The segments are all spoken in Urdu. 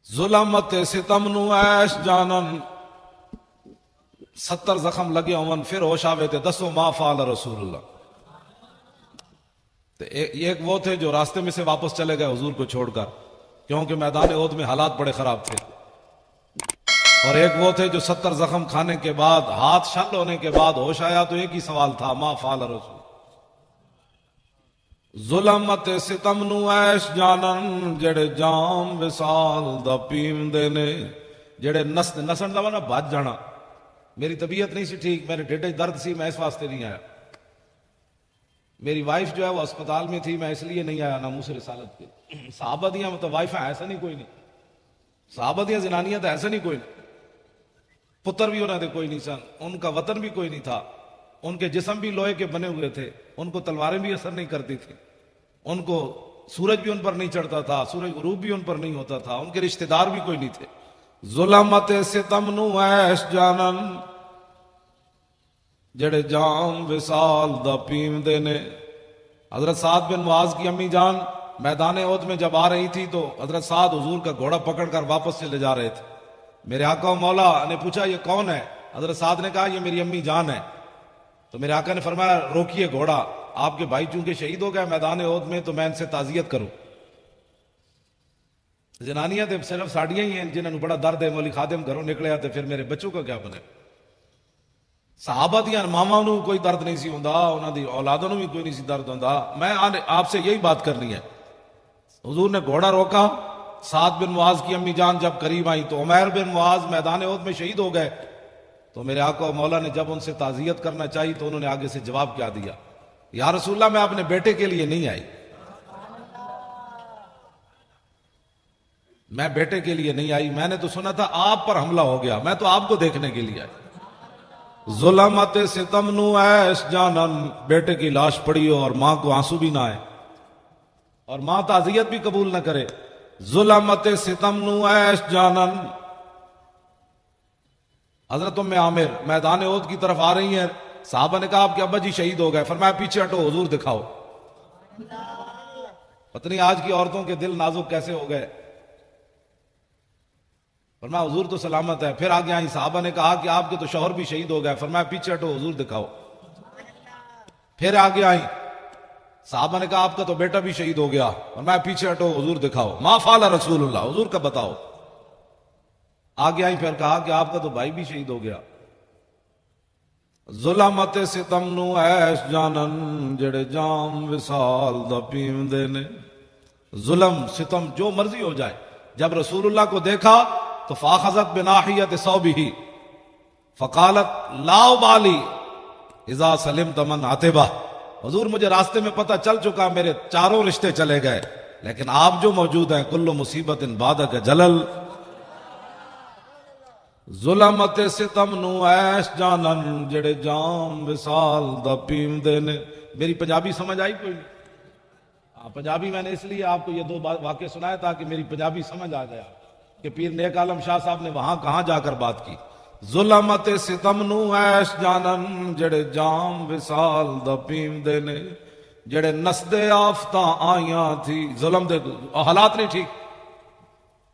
ظلمت ستم نو ایش جانن 70 زخم لگے ہون پھر ہوش آوے تے دسو ما فعل رسول اللہ. ایک وہ تھے جو راستے میں سے واپس چلے گئے حضور کو چھوڑ کر کیونکہ میدان احد میں حالات بڑے خراب تھے، اور ایک وہ تھے جو 70 زخم کھانے کے بعد ہاتھ شل ہونے کے بعد ہوش آیا تو ایک ہی سوال تھا ما فعل رسول. ظلمت ستم نو ایش جانن جڑے جام وصال دا پیم دے نے، جڑے نسن دا نا بھج جانا. میری طبیعت نہیں سی ٹھیک، میرے ڈیڈے درد سی، میں اس واسطے نہیں آیا. میری وائف جو ہے وہ اسپتال میں تھی، میں اس لیے نہیں آیا ناموس رسالت کے. صحابہ دیاں تو وائف ایسا نہیں کوئی نہیں، صحابہ دیاں زنانیاں تو ایسا نہیں کوئی نہیں، پتر بھی انہوں نے کوئی نہیں سن، ان کا وطن بھی کوئی نہیں تھا، ان کے جسم بھی لوہے کے بنے ہوئے تھے، ان کو تلواریں بھی اثر نہیں کرتی تھی، ان کو سورج بھی ان پر نہیں چڑھتا تھا، سورج غروب بھی ان پر نہیں ہوتا تھا، ان کے رشتہ دار بھی کوئی نہیں تھے. ظلمت ستم نو ایش جانن جڑے جام وصال دا پیم دے نے. حضرت سعد بن معاذ کی امی جان میدان احد میں جب آ رہی تھی تو حضرت سعد حضور کا گھوڑا پکڑ کر واپس چلے جا رہے تھے. میرے آقا و مولا نے پوچھا یہ کون ہے؟ حضرت سعد نے کہا یہ میری امی جان ہے. تو میرے آقا نے فرمایا روکیے گھوڑا، آپ کے بھائی چونکہ شہید ہو گئے میدان احد میں تو میں ان سے تعزیت کروں. زنانیاں تو صرف ساڑیاں ہی ہیں جنہوں نے بڑا درد ہے، مولی خادم گھروں نکلے آتے پھر میرے بچوں کا کیا بنے. صحابہ دیاں ماما نو کوئی درد نہیں سی ہوندا، انہاں دی اولادوں نو بھی کوئی نہیں سی درد ہوندا. میں آپ سے یہی بات کرنی ہے. حضور نے گھوڑا روکا، سعد بن معاذ کی امی جان جب قریب آئی تو عمیر بن معاذ میدان احد میں شہید ہو گئے. تو میرے آقا و مولا نے جب ان سے تعزیت کرنا چاہی تو انہوں نے آگے سے جواب کیا دیا، یا رسول اللہ میں اپنے بیٹے کے لیے نہیں آئی، میں بیٹے کے لیے نہیں آئی، میں نے تو سنا تھا آپ پر حملہ ہو گیا، میں تو آپ کو دیکھنے کے لیے آئی. ظلمت ستم نو ایش جانن، بیٹے کی لاش پڑی ہو اور ماں کو آنسو بھی نہ آئے اور ماں تعزیت بھی قبول نہ کرے. ظلمت ستم نو ایش جانن. حضرت ام عامر میدان احد کی طرف آ رہی ہیں، صحابہ نے کہا آپ کے ابا جی شہید ہو گئے، فرمایا پیچھے ہٹو حضور دکھاؤ. پتہ نہیں آج کی عورتوں کے دل نازک کیسے ہو گئے. فرمایا حضور تو سلامت ہے. پھر آگے آئی، صحابہ نے کہا کہ آپ کے تو شوہر بھی شہید ہو گئے، فرمایا پیچھے ہٹو حضور دکھاؤ. پھر آگے آئی، صحابہ نے کہا آپ کا تو بیٹا بھی شہید ہو گیا، فرمایا پیچھے ہٹو حضور دکھاؤ. ما فعل رسول اللہ، حضور کا بتاؤ. آگے آئی، پھر کہا کہ آپ کا تو بھائی بھی شہید ہو گیا. ظلمت ستم نو ایش جانن جڑے جام وصال دا پیم دے نے. ظلم ستم جو مرضی ہو جائے، جب رسول اللہ کو دیکھا تو فاخذت بناحیت ثوبہ فقالت لا ابالی اذا سلمت من عتبہ. حضور مجھے راستے میں پتہ چل چکا میرے چاروں رشتے چلے گئے، لیکن آپ جو موجود ہیں کل مصیبت بعدک جلل. ظلمت ستم نو ایش جانن جڑے جام وصال دا پیم دے نے. میری پنجابی سمجھ آئی کوئی نہیں؟ پنجابی میں نے اس لیے آپ کو یہ دو واقعے سنایا تاکہ میری پنجابی سمجھ آ جائے کہ پیر نیک عالم شاہ صاحب نے وہاں کہاں جا کر بات کی. ظلمت ستم نو ایش جانن جڑے جام وصال دا پیم دے نے، جڑے نسدے آفتاں آئیاں تھی. ظلم دے حالات نہیں ٹھیک،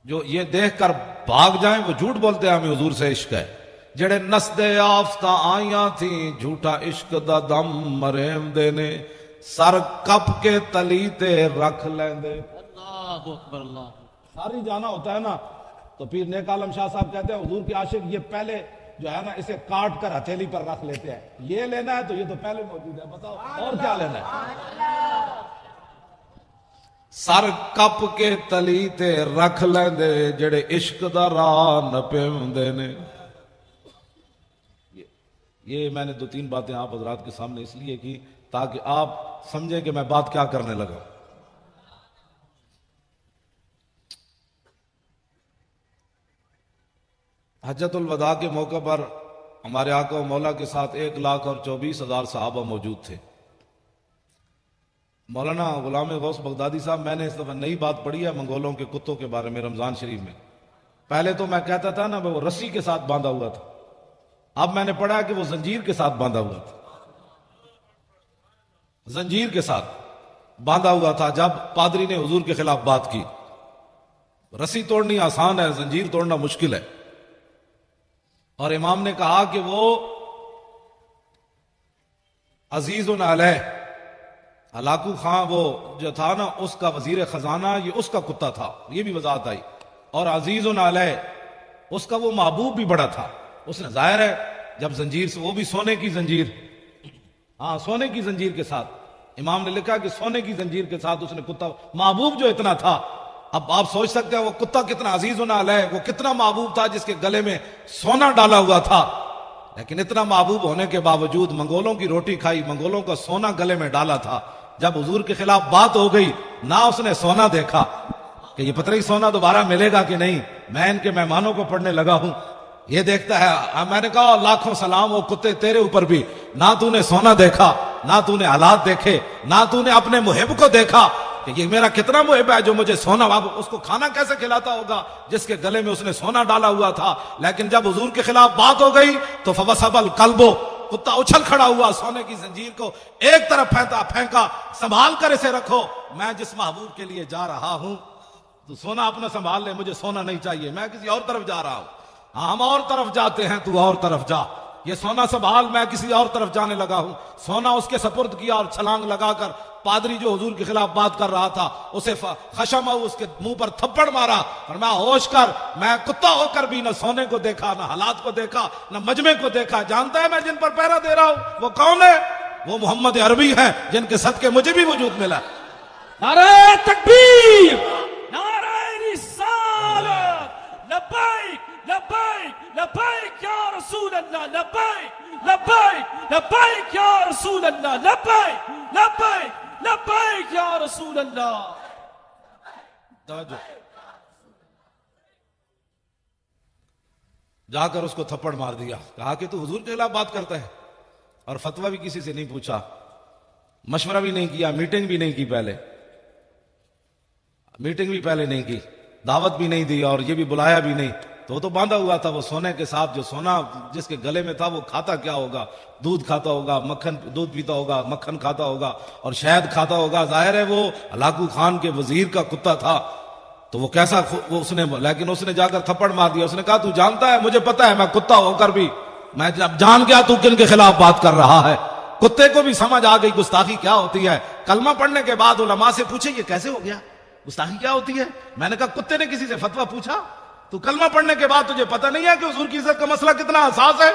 جو یہ دیکھ کر بھاگ جائیں وہ جھوٹ بولتے ہیں ہمیں حضور سے عشق ہے. جڑے نسدے آفتاں آئیاں تھیں جھوٹا عشق دا دم مریم دے نے، سر کپ کے تلی تے رکھ لیندے. اللہ اکبر اللہ. ساری جانا ہوتا ہے نا تو پیر نیک عالم شاہ صاحب کہتے ہیں حضور کے عاشق یہ پہلے جو ہے نا اسے کاٹ کر ہتھیلی پر رکھ لیتے ہیں. یہ لینا ہے تو یہ تو پہلے موجود ہے، بتاؤ اور کیا لینا ہے. سر کپ کے تلی تے رکھ لیندے جڑے عشق دا راہ نہ پیوندے نے. یہ میں نے 2-3 باتیں آپ حضرات کے سامنے اس لیے کی تاکہ آپ سمجھیں کہ میں بات کیا کرنے لگا. حجۃ الوداع کے موقع پر ہمارے آقا و مولا کے ساتھ 1,24,000 صحابہ موجود تھے. مولانا غلام غوث بغدادی صاحب، میں نے اس دفعہ نئی بات پڑھی ہے منگولوں کے کتوں کے بارے میں رمضان شریف میں. پہلے تو میں کہتا تھا نا وہ رسی کے ساتھ باندھا ہوا تھا، اب میں نے پڑھا کہ وہ زنجیر کے ساتھ باندھا ہوا تھا. زنجیر کے ساتھ باندھا ہوا تھا جب پادری نے حضور کے خلاف بات کی. رسی توڑنی آسان ہے، زنجیر توڑنا مشکل ہے۔ اور امام نے کہا کہ وہ عزیز علیہ، ہلاکو خان وہ جو تھا نا اس کا وزیر خزانہ، یہ اس کا کتا تھا، یہ بھی وضاحت آئی۔ اور عزیز علیہ اس کا وہ محبوب بھی بڑا تھا۔ اس نے ظاہر ہے جب زنجیر سے، وہ بھی سونے کی زنجیر، ہاں سونے کی زنجیر کے ساتھ، امام نے لکھا کہ سونے کی زنجیر کے ساتھ اس نے کتا، محبوب جو اتنا تھا، اب آپ سوچ سکتے ہیں وہ کتا کتنا عزیز علیہ، وہ کتنا محبوب تھا جس کے گلے میں سونا ڈالا ہوا تھا، لیکن اتنا محبوب ہونے کے باوجود منگولوں کی روٹی کھائی، منگولوں کا سونا گلے میں ڈالا تھا۔ جب حضور کے خلاف بات ہو گئی، نہ اس نے سونا دیکھا کہ یہ پتہ نہیں سونا دوبارہ ملے گا کہ نہیں، میں ان کے مہمانوں کو پڑھنے لگا ہوں، یہ دیکھتا ہے۔ میں نے کہا لاکھوں سلام وہ کتے تیرے اوپر بھی، نہ تو نے سونا دیکھا، نہ تو نے حالات دیکھے، نہ تو نے اپنے محب کو دیکھا کہ یہ میرا کتنا محب ہے جو مجھے سونا، اس کو کھانا کیسے کھلاتا ہوگا جس کے گلے میں اس نے سونا ڈالا ہوا تھا۔ لیکن جب حضور کے خلاف بات ہو گئی تو فوسب القلب، کتا اچھل کھڑا ہوا، سونے کی زنجیر کو ایک طرف پھینکا، سنبھال کر اسے رکھو، میں جس محبوب کے لیے جا رہا ہوں تو سونا اپنا سنبھال لے، مجھے سونا نہیں چاہیے، میں کسی اور طرف جا رہا ہوں۔ ہاں ہم اور طرف جاتے ہیں، تو اور طرف جا، یہ سونا سنبھال، میں کسی اور طرف جانے لگا ہوں۔ سونا اس کے سپرد کیا اور چھلانگ لگا کر پادری جو حضور کے خلاف بات کر رہا تھا اسے خشم اس کے منہ پر تھپڑ مارا، فرمایا ہوش کر، میں کتا ہو کر بھی نہ سونے کو دیکھا، نہ حالات کو دیکھا، نہ مجمع کو دیکھا، جانتا ہے میں جن پر پہرا دے رہا ہوں وہ کون ہے؟ وہ محمد عربی ہیں جن کے صدقے مجھے بھی وجود ملا۔ نعرہ تکبیر، نعرہ رسالت، لبیک لبیک لبیک یا رسول اللہ، لبیک لبیک لبیک یا رسول اللہ، لبیک لبیک لبیک یا رسول اللہ۔ توجہ، جا کر اس کو تھپڑ مار دیا، کہا کہ تو حضور کے خلاف بات کرتا ہے، اور فتویٰ بھی کسی سے نہیں پوچھا، مشورہ بھی نہیں کیا، میٹنگ بھی نہیں کی، پہلے میٹنگ بھی پہلے نہیں کی، دعوت بھی نہیں دی، اور یہ بھی بلایا بھی نہیں، تو وہ تو باندھا ہوا تھا وہ سونے کے ساتھ، جو سونا جس کے گلے میں تھا وہ کھاتا کیا ہوگا؟ دودھ کھاتا ہوگا، مکھن، دودھ پیتا ہوگا، مکھن کھاتا ہوگا اور شہد کھاتا ہوگا۔ ظاہر ہے وہ ہلاکو خان کے وزیر کا کتا تھا، تو وہ کیسا اس نے، لیکن اس نے جا کر تھپڑ مار دیا۔ اس نے کہا تو جانتا ہے، مجھے پتا ہے میں کتا ہو کر بھی میں جب جان گیا تو کن کے خلاف بات کر رہا ہے۔ کتے کو بھی سمجھ آ گئی گستاخی کیا ہوتی ہے۔ کلمہ پڑھنے کے بعد علماء سے پوچھے یہ کیسے ہو گیا، گستاخی کیا ہوتی ہے؟ میں نے کہا کتے نے کسی سے فتویٰ پوچھا؟ تو کلمہ پڑھنے کے بعد تجھے پتہ نہیں ہے کہ حضور کی عزت کا مسئلہ کتنا حساس ہے؟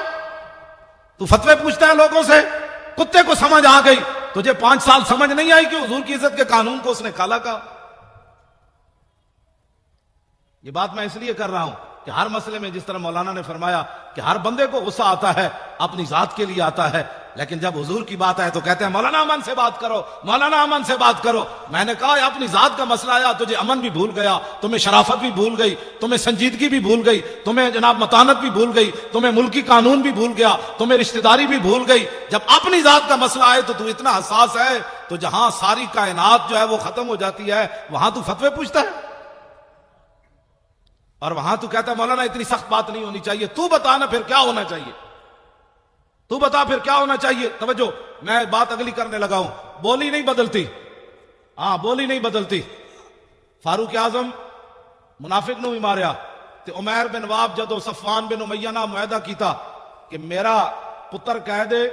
تو فتوے پوچھتا ہے لوگوں سے۔ کتے کو سمجھ آ گئی، تجھے 5 سال سمجھ نہیں آئی کہ حضور کی عزت کے قانون کو اس نے کالا کہا۔ یہ بات میں اس لیے کر رہا ہوں کہ ہر مسئلے میں جس طرح مولانا نے فرمایا کہ ہر بندے کو غصہ آتا ہے، اپنی ذات کے لیے آتا ہے، لیکن جب حضور کی بات آئے تو کہتے ہیں مولانا امن سے بات کرو، مولانا امن سے بات کرو۔ میں نے کہا اپنی ذات کا مسئلہ آیا، تجھے امن بھی بھول گیا، تمہیں شرافت بھی بھول گئی، تمہیں سنجیدگی بھی بھول گئی، تمہیں جناب متانت بھی بھول گئی، تمہیں ملکی قانون بھی بھول گیا، تمہیں رشتہ داری بھی بھول گئی۔ جب اپنی ذات کا مسئلہ آئے تو اتنا حساس ہے، تو جہاں ساری کائنات جو ہے وہ ختم ہو جاتی ہے وہاں تو فتوے پوچھتا ہے، اور وہاں تو کہتا ہے مولانا اتنی سخت بات نہیں ہونی چاہیے۔ تو بتا نا پھر کیا ہونا چاہیے، تو بتا پھر کیا ہونا چاہیے۔ توجہ، میں بات اگلی کرنے لگا ہوں۔ بولی نہیں بدلتی، ہاں بولی نہیں بدلتی۔ فاروق اعظم منافق نو بھی ماریا تے عمیر بن واب جدو صفوان بن امیہ نہ معاہدہ کیتا کہ میرا پتر کہہ دے،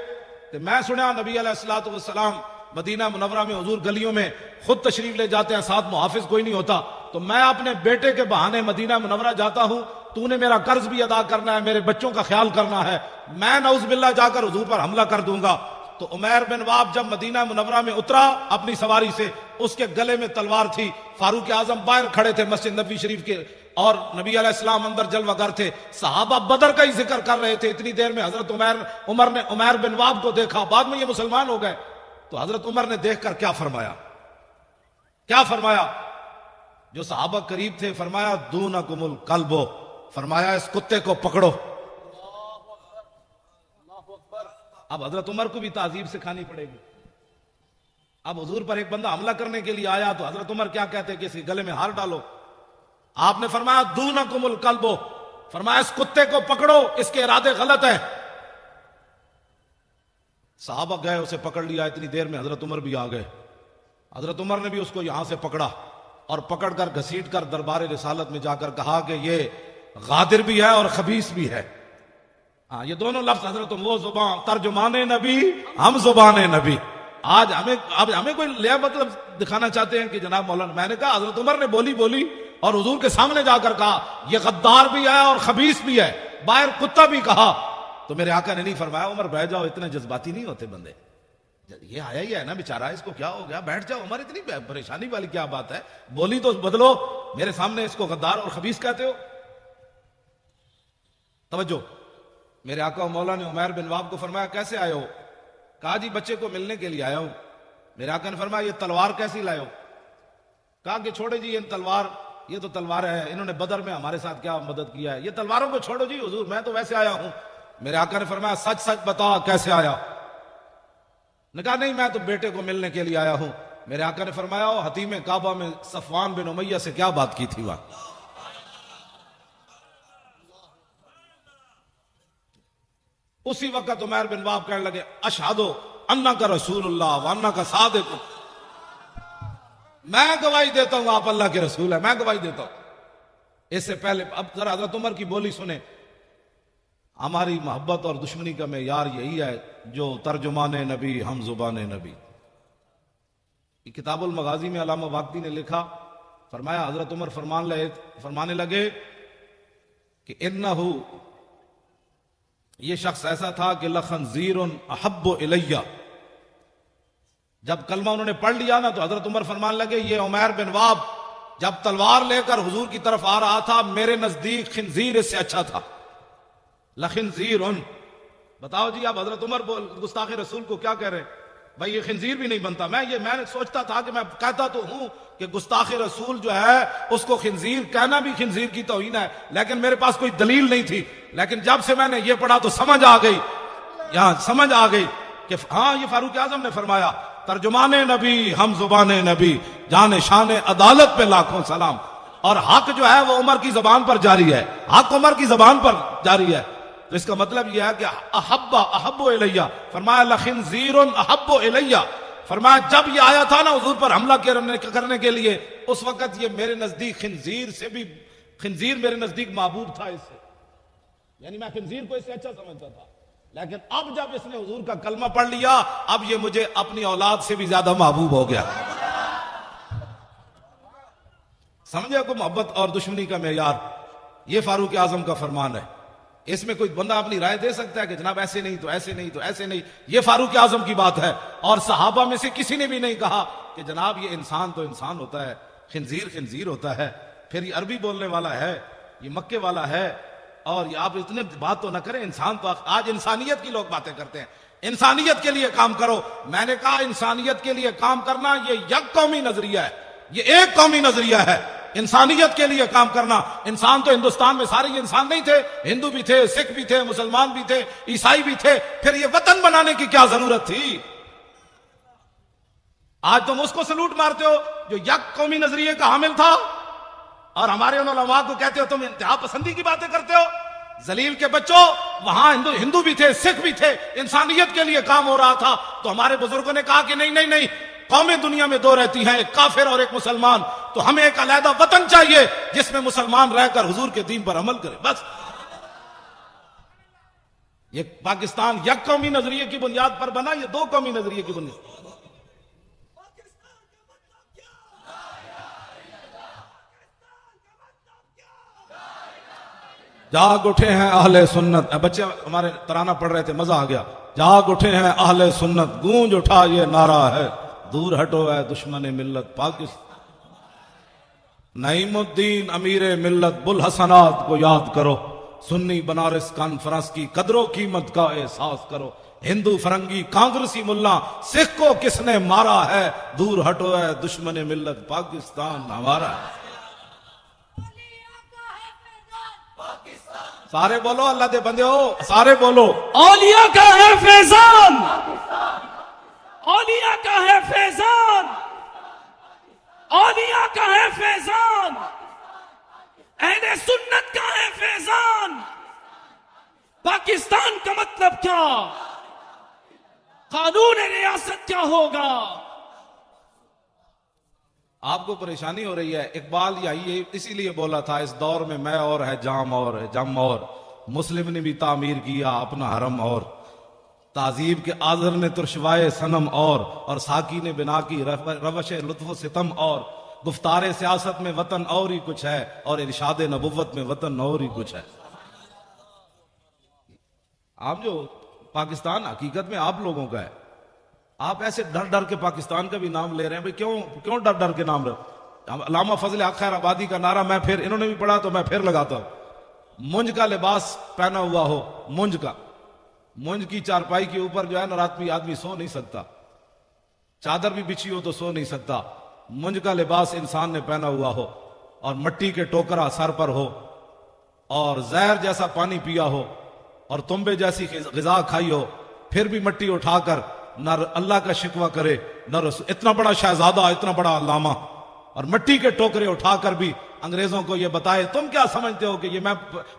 تے میں سنیا نبی علیہ الصلوۃ والسلام مدینہ منورہ میں حضور گلیوں میں خود تشریف لے جاتے ہیں، ساتھ محافظ کوئی نہیں ہوتا، تو میں اپنے بیٹے کے بہانے مدینہ منورہ جاتا ہوں، تو نے میرا قرض بھی ادا کرنا ہے، میرے بچوں کا خیال کرنا ہے، میں نعوذ باللہ جا کر حضور پر حملہ کر دوں گا۔ تو عمیر بن واب جب مدینہ منورہ میں اترا اپنی سواری سے، اس کے گلے میں تلوار تھی۔ فاروق اعظم باہر کھڑے تھے مسجد نبوی شریف کے، اور نبی علیہ السلام اندر جلوہ گر تھے، صحابہ بدر کا ہی ذکر کر رہے تھے۔ اتنی دیر میں حضرت عمر نے عمیر بن واب کو دیکھا، بعد میں یہ مسلمان ہو گئے، تو حضرت عمر نے دیکھ کر کیا فرمایا، کیا فرمایا؟ جو صحابہ قریب تھے فرمایا دونکم القلب، فرمایا اس کتے کو پکڑو۔ اب حضرت عمر کو بھی تعذیب سکھانی پڑے گی۔ اب حضور پر ایک بندہ حملہ کرنے کے لیے آیا تو حضرت عمر کیا کہتے کہ اس کے گلے میں ہار ڈالو؟ آپ نے فرمایا دونکم القلب، فرمایا اس کتے کو پکڑو، اس کے ارادے غلط ہیں۔ صحابہ گئے، اسے پکڑ لیا۔ اتنی دیر میں حضرت عمر بھی آ گئے، حضرت عمر نے بھی اس کو یہاں سے پکڑا، اور پکڑ کر گھسیٹ کر دربار رسالت میں جا کر کہا کہ یہ غادر بھی ہے اور خبیث بھی ہے. ہاں یہ دونوں لفظ حضرت وہ زبان ترجمان نبی ہم زبان نبی. آج ہمیں کوئی لیا مطلب دکھانا چاہتے ہیں کہ جناب مولانا. میں نے کہا حضرت عمر نے بولی اور حضور کے سامنے جا کر کہا یہ غدار بھی ہے اور خبیث بھی ہے, باہر کتا بھی کہا. تو میرے آقا نے نہیں فرمایا عمر بیٹھ جاؤ, اتنے جذباتی نہیں ہوتے بندے, یہ آیا ہی ہے نا بیچارہ, اس کو کیا ہو گیا, بیٹھ جاؤ, عمر اتنی پریشانی والی کیا بات ہے, بولی تو بدلو, میرے سامنے اس کو غدار اور خبیث کہتے ہو. توجہ, میرے آقا مولا نے عمیر بن وہب کو فرمایا کیسے آئے ہو؟ کہا جی بچے کو ملنے کے لیے آیا ہوں. میرے آقا نے فرمایا یہ تلوار کیسی لائے ہو؟ کہا کہ چھوڑے جی یہ تو تلوار ہے, انہوں نے بدر میں ہمارے ساتھ کیا مدد کیا ہے, یہ تلواروں کو چھوڑو جی حضور, میں تو ویسے آیا ہوں. میرے آقا نے فرمایا سچ سچ بتا کیسے آیا؟ نے کہا نہیں میں تو بیٹے کو ملنے کے لیے آیا ہوں. میرے آقا نے فرمایا حتیم کعبہ میں صفوان بن امیہ سے کیا بات کی تھی وہاں؟ اسی وقت عمیر بن وہب کہنے لگے اشہد انک رسول اللہ وانک صادق, میں گواہی دیتا ہوں آپ اللہ کے رسول ہیں, میں گواہی دیتا ہوں. اس سے پہلے اب ذرا حضرت عمر کی بولی سنیں. ہماری محبت اور دشمنی کا معیار یہی ہے جو ترجمان نبی ہم زبان نبی. کتاب المغازی میں علامہ واقدی نے لکھا, فرمایا حضرت عمر فرمانے لگے کہ انہو, یہ شخص ایسا تھا کہ لخنزیر احب الیہ. جب کلمہ انہوں نے پڑھ لیا نا تو حضرت عمر فرمانے لگے یہ عمیر بن وہب جب تلوار لے کر حضور کی طرف آ رہا تھا میرے نزدیک خنزیر اس سے اچھا تھا. لخنزیر. بتاؤ جی آپ حضرت عمر گستاخ رسول کو کیا کہہ رہے ہیں؟ بھائی یہ خنزیر بھی نہیں بنتا. میں نے سوچتا تھا کہ میں کہتا تو ہوں کہ گستاخ رسول جو ہے اس کو خنزیر کہنا بھی خنزیر کی توہین ہے, لیکن میرے پاس کوئی دلیل نہیں تھی. لیکن جب سے میں نے یہ پڑھا تو سمجھ آ گئی کہ ہاں یہ فاروق اعظم نے فرمایا ترجمان نبی ہم زبان نبی, جان شان عدالت پہ لاکھوں سلام. اور حق جو ہے وہ عمر کی زبان پر جاری ہے, حق عمر کی زبان پر جاری ہے. تو اس کا مطلب یہ ہے کہ احب الیہ, فرمایا لخنزیر احب الیہ. فرمایا جب یہ آیا تھا نا حضور پر حملہ کرنے کے لیے, اس وقت یہ میرے نزدیک خنزیر میرے نزدیک محبوب تھا اس سے, یعنی میں خنزیر کو اس سے اچھا سمجھتا تھا. لیکن اب جب اس نے حضور کا کلمہ پڑھ لیا اب یہ مجھے اپنی اولاد سے بھی زیادہ محبوب ہو گیا. سمجھے کو محبت اور دشمنی کا معیار, یہ فاروق اعظم کا فرمان ہے. اس میں کوئی بندہ اپنی رائے دے سکتا ہے کہ جناب ایسے نہیں تو ایسے نہیں تو ایسے نہیں, یہ فاروق اعظم کی بات ہے. اور صحابہ میں سے کسی نے بھی نہیں کہا کہ جناب یہ انسان تو انسان ہوتا ہے, خنزیر ہوتا ہے, پھر یہ عربی بولنے والا ہے, یہ مکے والا ہے, اور یہ آپ اتنے بات تو نہ کریں. انسان تو آج انسانیت کی لوگ باتیں کرتے ہیں, انسانیت کے لیے کام کرو. میں نے کہا انسانیت کے لیے کام کرنا یہ یک قومی نظریہ ہے, یہ ایک قومی نظریہ ہے. انسانیت کے لیے کام کرنا. انسان تو ہندوستان میں سارے انسان نہیں تھے, ہندو بھی تھے, سکھ بھی تھے, مسلمان بھی تھے, عیسائی بھی تھے. پھر یہ وطن بنانے کی کیا ضرورت تھی؟ آج تم اس کو سلوٹ مارتے ہو جو یک قومی نظریے کا حامل تھا, اور ہمارے ان علماء کو کہتے ہو تم انتہا پسندی کی باتیں کرتے ہو. ذلیل کے بچوں, وہاں ہندو بھی تھے, سکھ بھی تھے, انسانیت کے لیے کام ہو رہا تھا. تو ہمارے بزرگوں نے کہا کہ نہیں, قومیں دنیا میں دو رہتی ہیں, ایک کافر اور ایک مسلمان. تو ہمیں ایک علیحدہ وطن چاہیے جس میں مسلمان رہ کر حضور کے دین پر عمل کرے. بس یہ پاکستان یک قومی نظریے کی بنیاد پر بنا, یہ دو قومی نظریے کی بنیاد. جاگ اٹھے ہیں اہل سنت. بچے ہمارے ترانہ پڑھ رہے تھے, مزہ آ گیا. جاگ اٹھے ہیں اہل سنت, گونج اٹھا یہ نعرہ ہے, دور ہٹو ہے دشمن ملت پاکستان. نعیم الدین امیر ملت بوالحسنات کو یاد کرو, سنی بنارس کانفرنس کی قدر و قیمت کا احساس کرو. ہندو فرنگی کانگریسی ملا سکھ کو کس نے مارا ہے, دور ہٹو ہے دشمن ملت پاکستان ہمارا ہے. سارے بولو اللہ دے بندے ہو, سارے بولو. اولیاء کا ہے فیضان, اولیاء کا ہے فیضان, اولیاء کا ہے فیضان, اہل سنت کا ہے فیضان. پاکستان کا مطلب کیا؟ قانون ریاست کیا ہوگا؟ آپ کو پریشانی ہو رہی ہے. اقبال یہی اسی لیے بولا تھا اس دور میں میں اور ہے جام اور ہے جم اور. مسلم نے بھی تعمیر کیا اپنا حرم اور. تعذیب کے آذر نے ترشوائے صنم اور ساکی نے بنا کی روش لطف و ستم اور. گفتار سیاست میں وطن اور ہی کچھ ہے اور ارشاد نبوت میں وطن اور ہی کچھ ہے. آپ جو پاکستان حقیقت میں آپ لوگوں کا ہے. آپ ایسے ڈر ڈر کے پاکستان کا بھی نام لے رہے ہیں بھئی کیوں ڈر ڈر کے نام رہے. علامہ فضل حق خیر آبادی کا نعرہ میں پھر انہوں نے بھی پڑھا تو میں پھر لگاتا ہوں. مونج کا لباس پہنا ہوا ہو, مونج کی چارپائی کے اوپر جو ہے نا رات میں آدمی سو نہیں سکتا. چادر بھی بچھی ہو تو سو نہیں سکتا. مونج کا لباس انسان نے پہنا ہوا ہو اور مٹی کے ٹوکرا سر پر ہو اور زہر جیسا پانی پیا ہو اور تنبے جیسی غذا کھائی ہو, پھر بھی مٹی اٹھا کر نہ اللہ کا شکوہ کرے نہ رسول. اتنا بڑا شہزادہ, اتنا بڑا علامہ, اور مٹی کے ٹوکرے اٹھا کر بھی انگریزوں کو یہ بتائے تم کیا سمجھتے ہو کہ یہ میں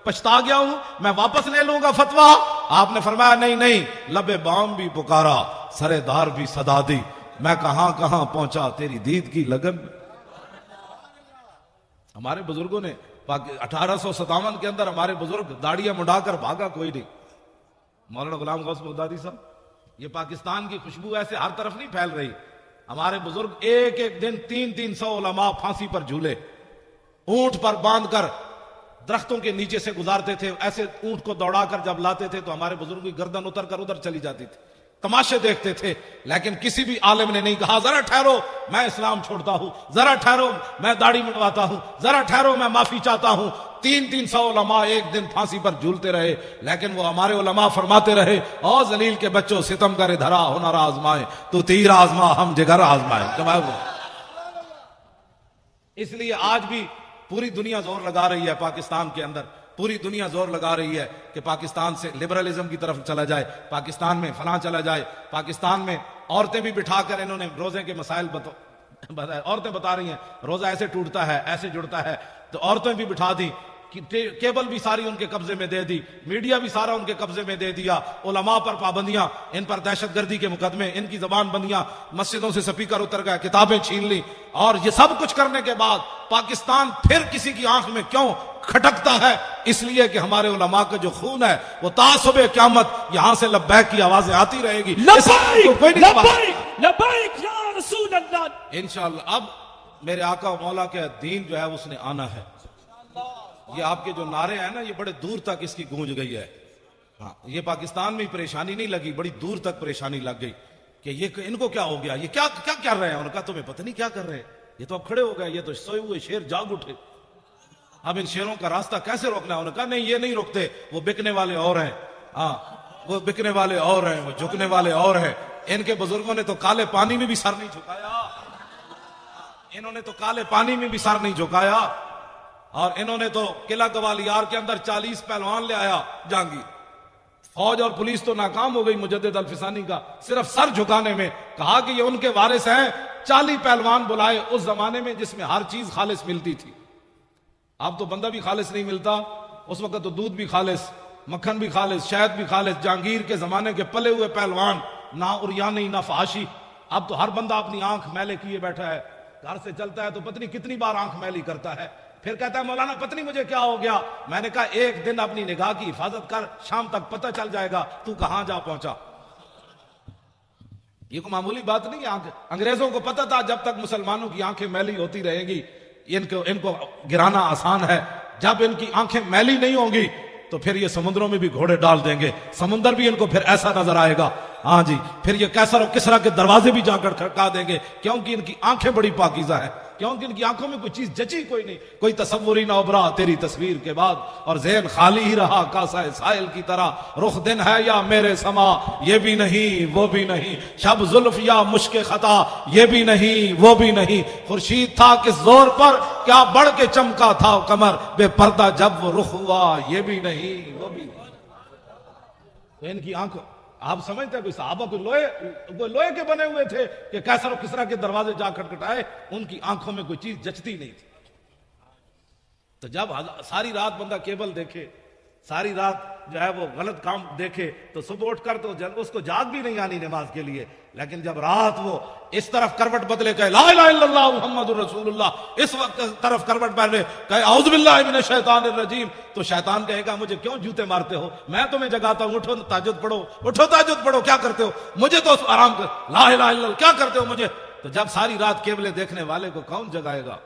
پچھتا گیا ہوں, میں واپس لے لوں گا فتویٰ. آپ نے فرمایا نہیں, لب بام بھی پکارا سرے دار بھی صدا دی, میں کہاں کہاں پہنچا تیری دید کی لگن. ہمارے بزرگوں نے 1857 کے اندر ہمارے بزرگ داڑیاں مڈا کر بھاگا کوئی نہیں. مولانا غلام غوث بغدادی صاحب, یہ پاکستان کی خوشبو ایسے ہر طرف نہیں پھیل رہی. ہمارے بزرگ ایک ایک دن 300 علماء پھانسی پر جھولے, اونٹ پر باندھ کر درختوں کے نیچے سے گزارتے تھے. ایسے اونٹ کو دوڑا کر جب لاتے تھے تو ہمارے بزرگ کی گردن اتر کر ادھر چلی جاتی تھی. تماشے دیکھتے تھے, لیکن کسی بھی عالم نے نہیں کہا ذرا ٹھہرو میں اسلام چھوڑتا ہوں, ذرا ٹھہرو میں داڑھی منڈواتا ہوں, ذرا ٹھہرو میں معافی چاہتا ہوں. 300 علماء ایک دن پھانسی پر جھولتے رہے, لیکن وہ ہمارے علماء فرماتے رہے او ذلیل کے بچوں ستم کرے دھرا ہنر آزمائے تو تیر آزما ہم جگر آزمائے. اس لیے آج بھی پوری دنیا زور لگا رہی ہے پاکستان کے اندر, پوری دنیا زور لگا رہی ہے کہ پاکستان سے لبرلزم کی طرف چلا جائے, پاکستان میں فلاں چلا جائے. پاکستان میں عورتیں بھی بٹھا کر انہوں نے روزے کے مسائل بتائے. عورتیں بتا رہی ہیں روزہ ایسے ٹوٹتا ہے ایسے جڑتا ہے, تو عورتیں بھی بٹھا دی. کیبل بھی ساری ان کے قبضے میں دے دی, میڈیا بھی سارا ان کے قبضے میں دے دیا. علماء پر پابندیاں, ان پر دہشت گردی کے مقدمے, ان کی زبان بندیاں, مسجدوں سے سپیکر اتر گئے, کتابیں چھین لی. اور یہ سب کچھ کرنے کے بعد پاکستان پھر کسی کی آنکھ میں کیوں کھٹکتا ہے؟ اس لیے کہ ہمارے علماء کا جو خون ہے وہ تا صبح قیامت یہاں سے لبیک کی آوازیں آتی رہے گی. لبیک یا رسول اللہ. انشاءاللہ اب میرے آقا و مولا کے دین جو ہے اس نے آنا ہے. یہ آپ کے جو نعرے ہیں نا یہ بڑے دور تک اس کی گونج گئی ہے. ہاں, یہ پاکستان میں پریشانی نہیں لگی, بڑی دور تک پریشانی لگ گئی کہ یہ ان کو کیا ہو گیا, یہ کیا کر رہے ہیں. ان کا تمہیں پتہ نہیں کیا کر رہے ہیں, یہ تو اب کھڑے ہو گئے, یہ تو سوئے ہوئے شیر جاگ اٹھے, اب ان شیروں کا راستہ کیسے روکنا ہے. انہوں نے کہا نہیں یہ نہیں روکتے, وہ بکنے والے اور ہیں. ہاں وہ بکنے والے اور ہیں, وہ جھکنے والے اور ہیں. ان کے بزرگوں نے تو کالے پانی میں بھی سر نہیں جھکایا, انہوں نے تو کالے پانی میں بھی سر نہیں جھکایا. اور انہوں نے تو قلعہ گوالیار کے اندر 40 پہلوان لے آیا جہانگیر. فوج اور پولیس تو ناکام ہو گئی مجدد الفسانی کا صرف سر جھکانے میں. کہا کہ یہ ان کے وارث ہیں. 40 پہلوان بلائے اس زمانے میں جس میں ہر چیز خالص ملتی تھی. اب تو بندہ بھی خالص نہیں ملتا, اس وقت تو دودھ بھی خالص, مکھن بھی خالص, شہد بھی خالص. جہانگیر کے زمانے کے پلے ہوئے پہلوان, نہ اریانی نہ فحاشی. اب تو ہر بندہ اپنی آنکھ میلے کیے بیٹھا ہے, گھر سے چلتا ہے تو پتہ نہیں کتنی بار آنکھ میلی کرتا ہے, پھر کہتا ہے مولانا پتہ نہیں مجھے کیا ہو گیا. میں نے کہا ایک دن اپنی نگاہ کی حفاظت کر, شام تک پتہ چل جائے گا تو کہاں جا پہنچا. یہ کوئی معمولی بات نہیں ہے. انگریزوں کو پتہ تھا جب تک مسلمانوں کی آنکھیں میلی ہوتی رہیں گی ان کو گرانا آسان ہے. جب ان کی آنکھیں میلی نہیں ہوں گی تو پھر یہ سمندروں میں بھی گھوڑے ڈال دیں گے, سمندر بھی ان کو پھر ایسا نظر آئے گا. ہاں جی, پھر یہ کیسر و کسرا کے دروازے بھی جا کر کھڑکا دیں گے, کیونکہ ان کی آنکھیں بڑی پاکیزہ ہیں, کیونکہ ان کی آنکھوں میں کوئی چیز جچی کوئی نہیں, کوئی تصور ہی نہ ابھرا تیری تصویر کے بعد, اور ذہن خالی ہی رہا کاسہ سائل کی طرح. رخ دن ہے یا میرے سما یہ بھی نہیں وہ بھی نہیں, شب زلف یا مشک خطا یہ بھی نہیں وہ بھی نہیں, خورشید تھا کس زور پر کیا بڑھ کے چمکا تھا قمر, بے پردہ جب وہ رخ ہوا یہ بھی نہیں وہ بھی نہیں. تو ان کی آنکھ آپ سمجھتے ہیں کوئی صحابہ کوئی لوہے کے بنے ہوئے تھے کہ کیسر و کسرا کے دروازے جا کھٹکھٹائے, ان کی آنکھوں میں کوئی چیز جچتی نہیں تھی. تو جب ساری رات بندہ کیبل دیکھے, ساری رات جو ہے وہ غلط کام دیکھے تو صبح اٹھ کر تو اس کو جاگ بھی نہیں آنی نماز کے لیے، لیکن جب رات وہ اس طرف کروٹ بدلے کہے لا الہ الا اللہ محمد الرسول اللہ، اس وقت طرف کروٹ بدلے کہے اعوذ باللہ من الشیطان الرجیم، تو شیطان کہے گا مجھے کیوں جوتے مارتے ہو، میں تمہیں جگاتا ہوں، اٹھو تہجد پڑھو، اٹھو تہجد پڑھو، کیا کرتے ہو مجھے تو آرام کر، لا الہ الا اللہ کیا کرتے ہو مجھے۔ تو جب ساری رات قبلے دیکھنے والے کو کون جگائے گا؟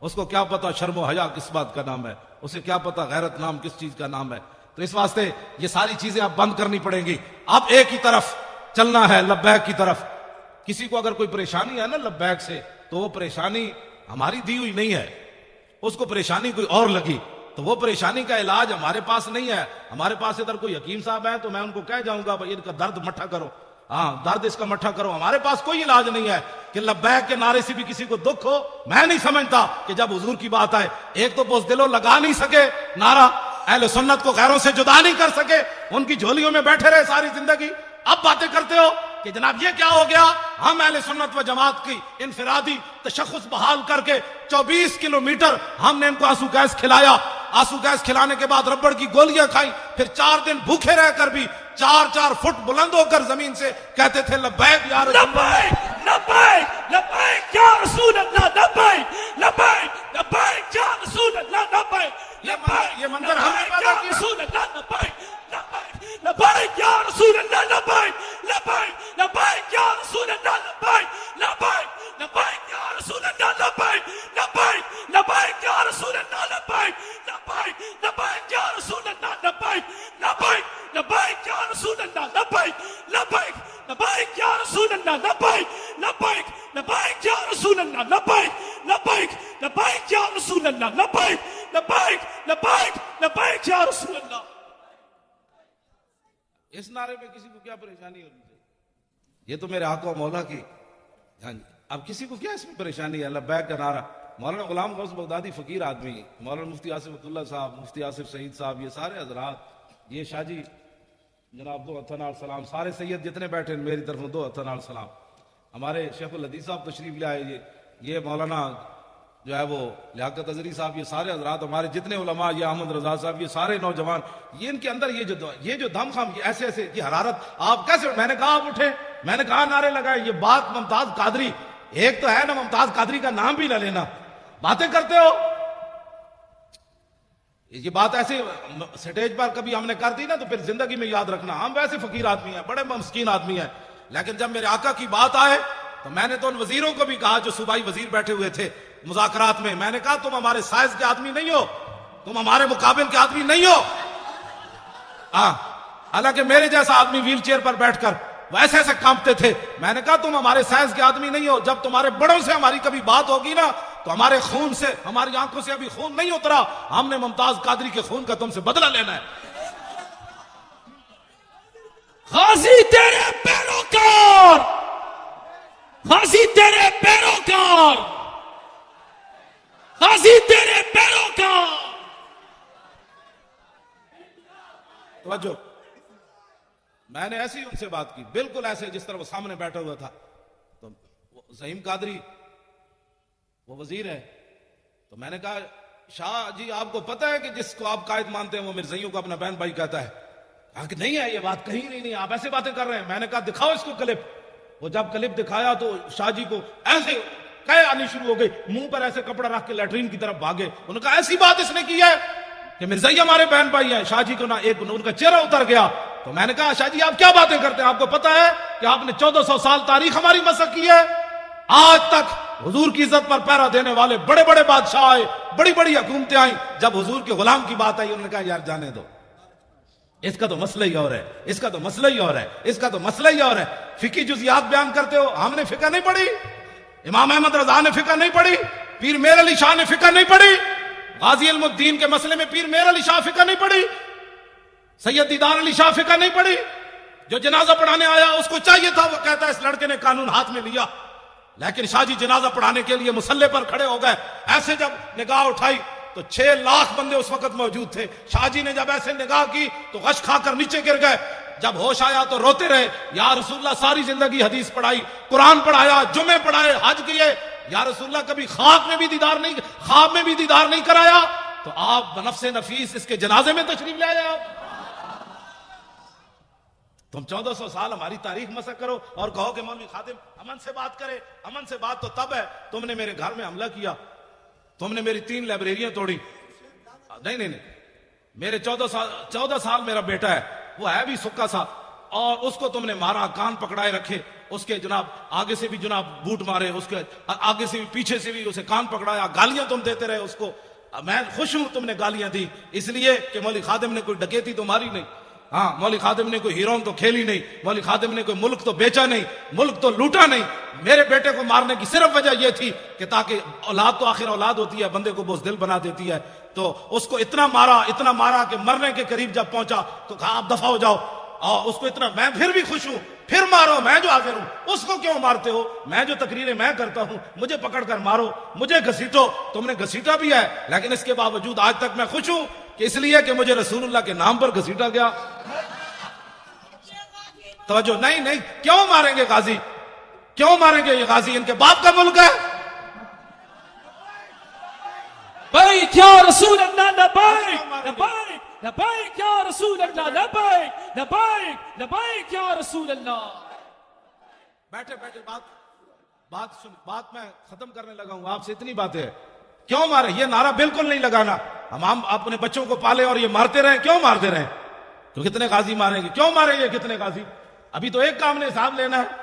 اس کو کیا پتا شرم و حیا کس بات کا نام ہے، اسے کیا پتا غیرت نام کس چیز کا نام ہے۔ تو اس واسطے یہ ساری چیزیں اب بند کرنی پڑیں گی، اب ایک ہی طرف چلنا ہے، لبیک کی طرف۔ کسی کو اگر کوئی پریشانی ہے نا لبیک سے، تو وہ پریشانی ہماری دی ہوئی نہیں ہے، اس کو پریشانی کوئی اور لگی، تو وہ پریشانی کا علاج ہمارے پاس نہیں ہے۔ ہمارے پاس ادھر کوئی حکیم صاحب ہیں تو میں ان کو کہہ جاؤں گا بھائی ان کا درد مٹھا کرو، ہاں درد اس کا مٹھا کرو۔ ہمارے پاس کوئی علاج نہیں ہے کہ لبیک کے نعرے سے بھی کسی کو دکھ ہو۔ میں نہیں سمجھتا کہ جب حضور کی بات آئے، ایک تو بزدلوں لگا نہیں سکے نعرہ، اہل سنت کو غیروں سے جدا نہیں کر سکے، ان کی جھولیوں میں بیٹھے رہے ساری زندگی، اب باتیں کرتے ہو کہ جناب یہ کیا ہو گیا۔ ہم اہل سنت و جماعت کی انفرادی تشخص بحال کر کے 24 کلومیٹر ہم نے ان کو آنسو گیس کھلایا، آنسو گیس کھلانے کے بعد ربڑ کی گولیاں کھائیں، پھر 4 دن بھوکے رہ کر بھی 4 فٹ بلند ہو کر زمین سے کہتے تھے لبیک یا رسول اللہ، لبیک لبیک لبیک یا رسول اللہ، لبیک لبیک لبیک یا رسول اللہ، لبیک یہ منظر ہم نے پیدا کیا۔ رسول اللہ، لبیک لبیک لبیک یا رسول اللہ، لبیک لبیک لبیک یا رسول اللہ، لبیک لبیک لبیک یا رسول اللہ، لبیک لبیک لبیک یا رسول اللہ، لبیک لبیک لبیک یا رسول اللہ، لبیک لبیک لبیک یا رسول اللہ، لبیک لبیک لبیک یا رسول اللہ، لبیک لبیک لبیک یا رسول اللہ، لبیک لبیک لبیک یا رسول اللہ، لبیک لبیک لبیک لبیک یا رسول اللہ۔ اس نعرے میں کسی کو کیا پریشانی ہونی چاہیے؟ یہ تو میرے آقا و مولا کی، ہاں جی، اب کسی کو کیا اس میں پریشانی ہے؟ لبیک کا نعرہ، مولانا غلام غوث بغدادی فقیر آدمی، مولانا مفتی آصف اللہ صاحب، مفتی آصف سعید صاحب، یہ سارے حضرات، یہ شاہ جی جناب 2 ہتھاں نال سلام، سارے سید جتنے بیٹھے میری طرف 2 ہتھاں نال سلام، ہمارے شیخ الحدیث صاحب تشریف لے آئے، یہ مولانا جو ہے وہ لیاقت اظہری صاحب، یہ سارے حضرات ہمارے جتنے علماء، یہ احمد رضا صاحب، یہ سارے نوجوان، یہ ان کے اندر یہ جو دم خم، یہ ایسے ایسے یہ حرارت، آپ کیسے؟ میں نے کہا آپ اٹھے، میں نے کہا نعرے لگائے، یہ بات ممتاز قادری، ایک تو ہے نا ممتاز قادری کا نام بھی نہ لینا، باتیں کرتے ہو، یہ بات ایسے سٹیج پر کبھی ہم نے کر دی نا تو پھر زندگی میں یاد رکھنا، ہم ویسے فقیر آدمی ہیں، بڑے مسکین آدمی ہیں، لیکن جب میرے آقا کی بات آئے تو میں نے تو ان وزیروں کو بھی کہا جو صوبائی وزیر بیٹھے ہوئے تھے مذاکرات میں، میں نے کہا تم ہمارے سائز کے آدمی نہیں ہو، تم ہمارے مقابل کے آدمی نہیں ہو۔ حالانکہ میرے جیسا آدمی ویل چیئر پر بیٹھ کر وہ ایسے ایسے کانپتے تھے، میں نے کہا تم ہمارے سائز کے آدمی نہیں ہو، جب تمہارے بڑوں سے ہماری کبھی بات ہوگی نا تو ہمارے خون سے، ہماری آنکھوں سے ابھی خون نہیں اترا، ہم نے ممتاز قادری کے خون کا تم سے بدلہ لینا ہے۔ غازی تیرے پیروکار، غازی تیرے پیروکار، غازی تیرے پیروکار۔ توجہ، میں نے ایسے ہی ان سے بات کی، بالکل ایسے جس طرح وہ سامنے بیٹھا ہوا تھا، تو زعیم قادری وہ وزیر ہے، تو میں نے کہا شاہ جی آپ کو پتہ ہے کہ جس کو آپ قائد مانتے ہیں وہ مرزائیوں کو اپنا بہن بھائی کہتا ہے؟ کہا کہ نہیں ہے، یہ بات کہیں نہیں، آپ ایسے باتیں کر رہے ہیں۔ میں نے کہا دکھاؤ اس کو کلپ، وہ جب کلپ دکھایا تو شاہ جی کو ایسے کہے آنی شروع ہو گئی، منہ پر ایسے کپڑا رکھ کے لیٹرین کی طرف بھاگے، انہوں نے کہا ایسی بات اس نے کی ہے کہ مرزائی ہمارے بہن بھائی ہیں۔ شاہ جی کو ان کا چہرہ اتر گیا، تو میں نے کہا شاہ جی آپ کیا باتیں کرتے ہیں؟ آپ کو پتا ہے کہ آپ نے 1400 سال تاریخ ہماری مسح کی ہے، آج تک حضور کی عزت پر پیرا دینے والے بڑے بڑے بادشاہ آئے، بڑی بڑی حکومتیں آئیں، جب حضور کے غلام کی بات آئی انہوں نے کہا یار جانے دو، اس کا تو مسئلہ ہی اور ہے، اس کا تو مسئلہ ہی اور ہے، اس کا تو مسئلہ ہی اور ہے۔ فقہی جزیات بیان کرتے ہو، ہم نے فقہ نہیں پڑھی، امام احمد رضا نے فقہ نہیں پڑھی، پیر میر علی شاہ نے فقہ نہیں پڑھی، غازی علم الدین کے مسئلے میں پیر میر علی شاہ فقہ نہیں پڑھی، سید دیدار علی شاہ فقہ نہیں پڑھی۔ جو جنازہ پڑھانے آیا اس کو چاہیے تھا، وہ کہتا ہے اس لڑکے نے قانون ہاتھ میں لیا، لیکن شاہ جی جنازہ پڑھانے کے لیے مسلح پر کھڑے ہو گئے، ایسے جب نگاہ اٹھائی تو 6 لاکھ بندے اس وقت موجود تھے، شاہ جی نے جب ایسے نگاہ کی تو غش کھا کر نیچے گر گئے، جب ہوش آیا تو روتے رہے، یا رسول اللہ ساری زندگی حدیث پڑھائی، قرآن پڑھایا، جمعے پڑھائے، حج کیے، یا رسول اللہ کبھی خواب میں بھی دیدار نہیں کرایا، تو آپ بنفس نفیس اس کے جنازے میں تشریف لے آئے آپ. تم 1400 سال ہماری تاریخ مسخ کرو اور کہو کہ مولوی خادم امن سے بات کرے. امن سے بات تو تب ہے تم نے میرے گھر میں حملہ کیا, تم نے میری 3 لائبریریاں توڑی. نہیں, میرے 14 سال میرا بیٹا ہے, وہ ہے بھی سکا سا, اور اس کو تم نے مارا, کان پکڑائے رکھے, اس کے جناب آگے سے بھی جناب بوٹ مارے, اس کے آگے سے بھی پیچھے سے بھی اسے کان پکڑایا, گالیاں تم دیتے رہے اس کو. میں خوش ہوں تم نے گالیاں دی, اس لیے کہ مولوی خادم نے کوئی ڈکیتی تو ماری نہیں, ہاں مولوی خادم نے کوئی ہیرون تو کھیلی نہیں, مولوی خادم نے کوئی ملک تو بیچا نہیں, ملک تو لوٹا نہیں. میرے بیٹے کو مارنے کی صرف وجہ یہ تھی کہ تاکہ اولاد تو آخر اولاد ہوتی ہے, بندے کو بزدل بنا دیتی ہے. تو اس کو اتنا مارا کہ مرنے کے قریب جب پہنچا تو کہا آپ دفع ہو جاؤ. اور اس کو اتنا, میں پھر بھی خوش ہوں, پھر مارو, میں جو حاضر ہوں. اس کو کیوں مارتے ہو؟ میں جو تقریریں میں کرتا ہوں, مجھے پکڑ کر مارو, مجھے گھسیٹو. تم نے گھسیٹا بھی ہے, لیکن اس کے باوجود آج تک میں خوش ہوں کہ اس لیے کہ مجھے رسول اللہ کے نام پر گھسیٹا گیا. توجہ نہیں, کیوں ماریں گے غازی, کیوں ماریں گے یہ غازی؟ ان کے باپ کا ملک ہے. لبیک یا رسول اللہ, لبیک لبیک لبیک یا رسول اللہ, لبیک لبیک لبیک یا رسول اللہ. بیٹھے بات میں ختم کرنے لگا ہوں. آپ سے اتنی باتیں ہیں, کیوں مارے؟ یہ نعرہ بالکل نہیں لگانا. ہم اپنے بچوں کو پالے اور یہ مارتے رہیں. کیوں مارتے رہیں؟ تو کتنے غازی ماریں گے؟ کیوں ماریں گے کتنے غازی؟ ابھی تو ایک کام نے حساب لینا ہے.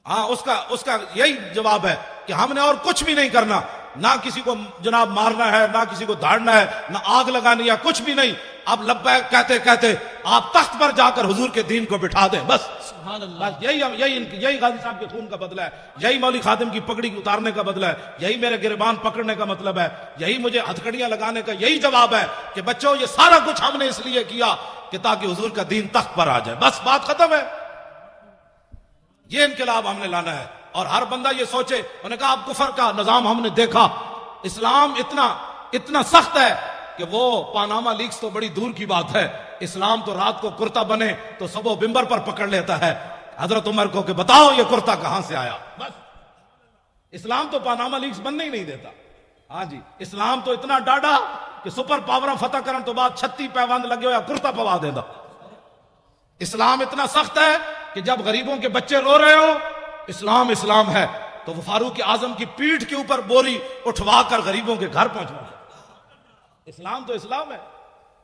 ہاں, اس کا یہی جواب ہے کہ ہم نے اور کچھ بھی نہیں کرنا, نہ کسی کو جناب مارنا ہے, نہ کسی کو دھاڑنا ہے, نہ آگ لگانی ہے, کچھ بھی نہیں. اب لبیک کہتے کہتے آپ تخت پر جا کر حضور کے دین کو بٹھا دیں, بس. سبحان اللہ. یہی غازی صاحب کے خون کا بدلہ ہے, یہی مولوی خادم کی پگڑی اتارنے کا بدلہ ہے, یہی میرے گریبان پکڑنے کا مطلب ہے, یہی مجھے ہتھکڑیاں لگانے کا یہی جواب ہے کہ بچوں یہ سارا کچھ ہم نے اس لیے کیا کہ تاکہ حضور کا دین تخت پر آ جائے. بس بات ختم ہے. یہ انقلاب ہم نے لانا ہے. اور ہر بندہ یہ سوچے, انہوں نے کہا اب کفر کا نظام ہم نے دیکھا, اسلام اتنا سخت ہے کہ وہ پاناما لیکس تو بڑی دور کی بات ہے. اسلام تو رات کو کرتا بنے تو صبح بمبر پر پکڑ لیتا ہے حضرت عمر کو کہ بتاؤ یہ کرتا کہاں سے آیا. بس اسلام تو پاناما لیکس بننے ہی نہیں دیتا. ہاں جی, اسلام تو اتنا ڈاڈا کہ سپر پاور فتح کرن تو بعد 36 پیوند لگے ہویا کرتا پوا دینا. اسلام اتنا سخت ہے کہ جب غریبوں کے بچے رو رہے ہو, اسلام ہے, تو وہ فاروق اعظم کی پیٹھ کے اوپر بوری اٹھوا کر غریبوں کے گھر پہنچوا. اسلام تو اسلام ہے.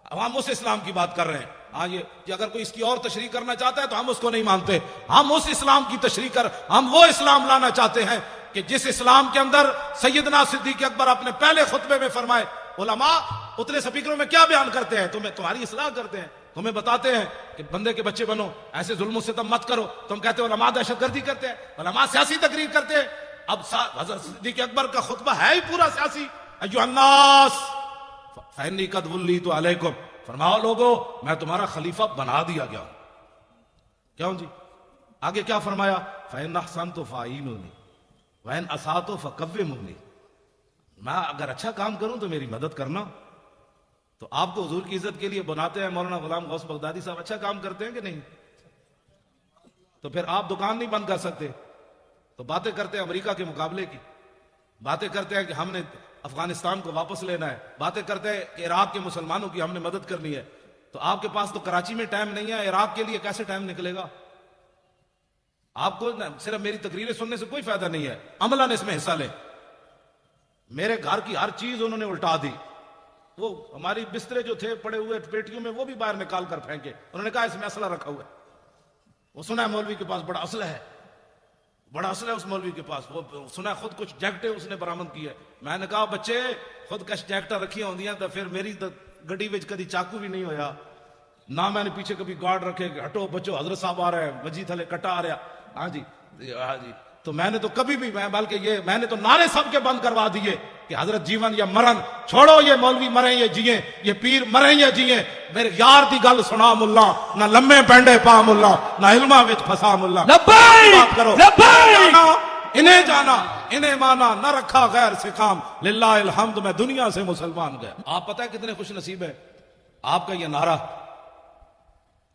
اب ہم اس اسلام کی بات کر رہے ہیں. ہاں, یہ اگر کوئی اس کی اور تشریح کرنا چاہتا ہے تو ہم اس کو نہیں مانتے. ہم اس اسلام کی تشریح ہم وہ اسلام لانا چاہتے ہیں کہ جس اسلام کے اندر سیدنا صدیق اکبر اپنے پہلے خطبے میں فرمائے, علماء اتنے سپیکروں میں کیا بیان کرتے ہیں, تمہاری اصلاح کرتے ہیں, تمہیں بتاتے ہیں کہ بندے کے بچے بنو, ایسے ظلم و ستم مت کرو. تم کہتے ہو علماء دہشت گردی کرتے ہیں, علماء سیاسی تقریر کرتے ہیں. اب حضرت صدیق اکبر کا خطبہ ہے ہی پورا سیاسی. ایھا الناس فإنی قد ولیت علیکم, فرماؤ لوگو میں تمہارا خلیفہ بنا دیا گیا ہوں. کیوں جی؟ آگے کیا فرمایا؟ فإن أحسنت فأعینونی وإن أسأت فکومونی. میں اگر اچھا کام کروں تو میری مدد کرنا. تو آپ کو حضور کی عزت کے لیے بناتے ہیں. مولانا غلام غوث بغدادی صاحب اچھا کام کرتے ہیں کہ نہیں؟ تو پھر آپ دکان نہیں بند کر سکتے. تو باتیں کرتے ہیں امریکہ کے مقابلے کی, باتیں کرتے ہیں کہ ہم نے افغانستان کو واپس لینا ہے, باتیں کرتے ہیں کہ عراق کے مسلمانوں کی ہم نے مدد کرنی ہے. تو آپ کے پاس تو کراچی میں ٹائم نہیں ہے, عراق کے لیے کیسے ٹائم نکلے گا؟ آپ کو صرف میری تقریریں سننے سے کوئی فائدہ نہیں ہے, عملاً اس میں حصہ لیں. میرے گھر کی ہر چیز انہوں نے الٹا دی. وہ ہماری بسترے جو تھے پڑے ہوئے پیٹیوں میں, وہ بھی باہر نکال کر پھینکے. انہوں نے کہا اس میں اسلحہ رکھا ہوا ہے. وہ سنا ہے مولوی کے پاس بڑا اسلحہ ہے, بڑا اسلحہ ہے اس مولوی کے پاس. وہ سنا ہے خود کچھ جیکٹیں اس نے برآمد کی ہے. میں نے کہا بچے خود کش جیکٹیں رکھی ہوندیاں تو پھر میری گڈی وچ کدی چاقو بھی نہیں ہویا, نہ میں نے پیچھے کبھی گارڈ رکھے کہ ہٹو بچو حضرت صاحب آ رہے ہیں, وجی تھلے کٹا آ رہا. ہاں جی, ہاں جی. تو میں نے تو کبھی بھی, بلکہ میں نے تو نعرے سب کے بند کروا دیے کہ حضرت جیون یا مرن, چھوڑو یہ مولوی مریں یا جیئیں, یہ پیر مریں یا جیئیں. میرے یار دی گل سنا ملا, نہ لمے پینڈے پا ملا, نہ علماں وچ پھسا ملا. لبیک لبیک. انہیں جانا انہیں مانا, نہ رکھا غیر سے کام, للہ الحمد میں دنیا سے مسلمان گیا. آپ پتہ ہے کتنے خوش نصیب ہے آپ کا یہ نعرہ.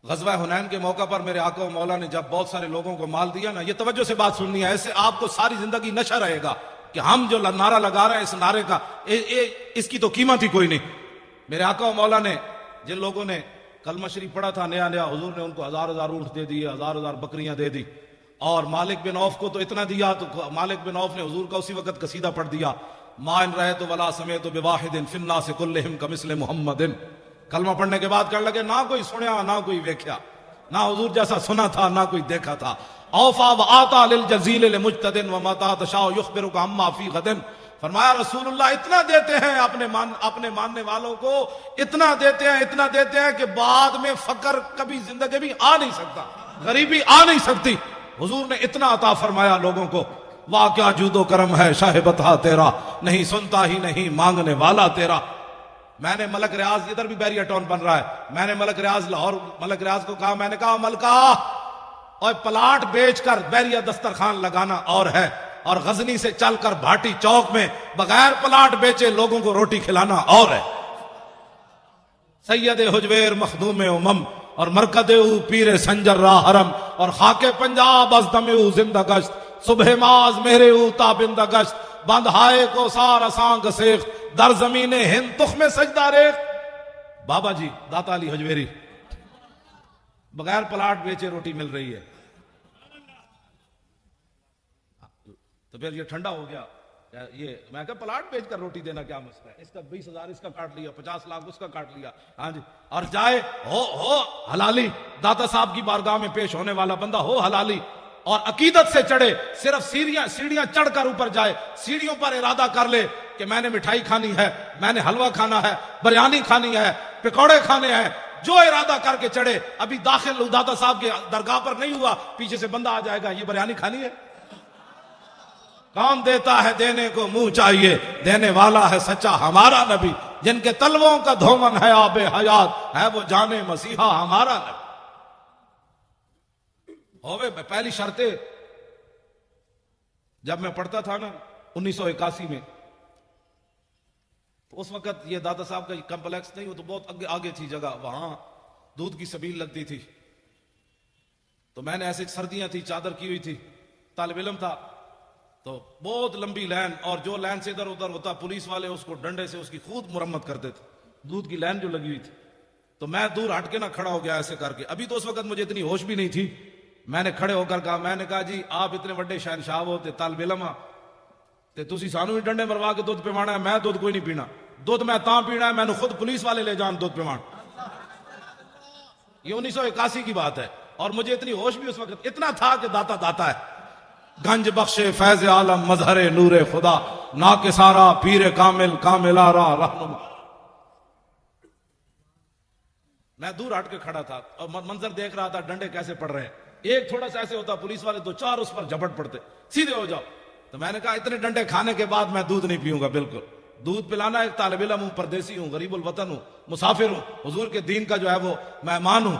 غزوہ حنین کے موقع پر میرے آقا و مولا نے جب بہت سارے لوگوں کو مال دیا نا, یہ توجہ سے بات سننی ہے, ایسے آپ کو ساری زندگی نشہ رہے گا. کہ ہم جو نعرہ لگا رہے ہیں اس نعرے کا اس کی تو قیمت ہی کوئی نہیں. میرے آقا و مولا نے جن لوگوں نے کلمہ شریف پڑھا تھا نیا نیا، حضور نے ان کو 1000 اونٹ دے دیے، 1000 بکریاں دے دی. اور مالک بن عوف کو تو اتنا دیا، تو مالک بن عوف نے حضور کا اسی وقت قصیدہ پڑھ دیا، ما ان رہے تو ولا سمیت بواحد فی الناس کلہم کمثل محمد. کلمہ پڑھنے کے بعد کہنے لگے نہ کوئی سنیا نہ کوئی ویکھیا، نہ حضور جیسا سنا تھا نہ کوئی دیکھا تھا. اوفا و آتا للجزیل لمجتد ومتا تشاء یخبرک عما فی غد. فرمایا رسول اللہ اتنا دیتے ہیں اپنے ماننے والوں کو، اتنا دیتے ہیں کہ بعد میں فقر کبھی زندگی بھی آ نہیں سکتا، غریبی آ نہیں سکتی. حضور نے اتنا عطا فرمایا لوگوں کو. واہ کیا جود و کرم ہے شاہ بتا تیرا، نہیں سنتا ہی نہیں مانگنے والا تیرا. میں نے ملک ریاض، ادھر بھی بیریا ٹاؤن بن رہا ہے، میں نے ملک ریاض لاہور ملک ریاض کو کہا، میں نے کہا ملکہ اور پلاٹ بیچ کر بیریا دسترخوان لگانا اور ہے، اور غزنی سے چل کر بھاٹی چوک میں بغیر پلاٹ بیچے لوگوں کو روٹی کھلانا اور ہے. سید حجویر مخدوم امم اور مرکد او پیر سنجر راہ حرم اور خاک پنجاب از دم او زندہ گشت، صبح ماز میرے او تابندہ گشت، بند ہائے کو سار اسانگ سیخ در زمین ہند تخم سجدہ ریخ. بابا جی داتا علی حجویری بغیر پلاٹ بیچے روٹی مل رہی ہے. تو پھر یہ ٹھنڈا ہو گیا. یہ میں کہا پلاٹ بیچ کر روٹی دینا کیا مسئلہ ہے؟ اس کا 20,000 اس کا کاٹ لیا، 50 لاکھ اس کا کاٹ لیا. ہاں جی، اور جائے ہو حلالی، داتا صاحب کی بارگاہ میں پیش ہونے والا بندہ ہو حلالی، اور عقیدت سے چڑھے، صرف سیڑھیاں چڑھ کر اوپر جائے، سیڑھیوں پر ارادہ کر لے کہ میں نے مٹھائی کھانی ہے، میں نے حلوہ کھانا ہے، بریانی کھانی ہے، پکوڑے کھانے ہیں، جو ارادہ کر کے چڑھے. ابھی داخل داتا صاحب کے درگاہ پر نہیں ہوا، پیچھے سے بندہ آ جائے گا، یہ بریانی کھانی ہے. کون دیتا ہے دینے کو منہ چاہیے، دینے والا ہے سچا ہمارا نبی، جن کے تلووں کا دھومن ہے آب حیات، ہے وہ جانے مسیحا ہمارا نبی. ہوئے پہلی شرطیں جب میں پڑھتا تھا نا 1981 میں، تو اس وقت یہ داتا صاحب کا کمپلیکس نہیں، وہ تو بہت آگے تھی جگہ، وہاں دودھ کی سبیل لگتی تھی. تو میں نے ایسے سردیاں تھی، چادر کی ہوئی تھی، طالب علم تھا، تو بہت لمبی لائن، اور جو لائن سے ادھر ادھر ہوتا پولیس والے اس کو ڈنڈے سے اس کی خود مرمت کرتے تھے، دودھ کی لائن جو لگی ہوئی تھی. تو میں دور ہٹ کے نہ کھڑا ہو گیا ایسے کر کے. ابھی تو اس وقت مجھے اتنی ہوش بھی نہیں تھی. میں نے کھڑے ہو کر کہا، میں نے کہا جی آپ اتنے بڑے شہنشاہ ہوتے طالب علم تے تسی سانو بھی ڈنڈے مروا کے دودھ پیوانا ہے. میں دودھ کوئی نہیں پینا، دودھ میں تاں پینا ہے میں نے خود پولیس والے لے جان دودھ پیوان. یہ 1981 کی بات ہے، اور مجھے اتنی ہوش بھی اس وقت اتنا تھا کہ داتا ہے. گنج بخش فیض عالم مظہر نور خدا، نا کے سارا پیر کامل آرا رہنما. میں دور ہٹ کے کھڑا تھا اور منظر دیکھ رہا تھا ڈنڈے کیسے پڑ رہے ہیں. ایک تھوڑا سا ایسے ہوتا پولیس والے 2-4 اس پر جھپٹ پڑتے، سیدھے ہو جاؤ. تو میں نے کہا اتنے ڈنڈے کھانے کے بعد میں دودھ نہیں پیوں گا. بالکل دودھ پلانا، ایک طالب علم ہوں، پردیسی ہوں، غریب الوطن ہوں، مسافر ہوں، حضور کے دین کا جو ہے وہ مہمان ہوں.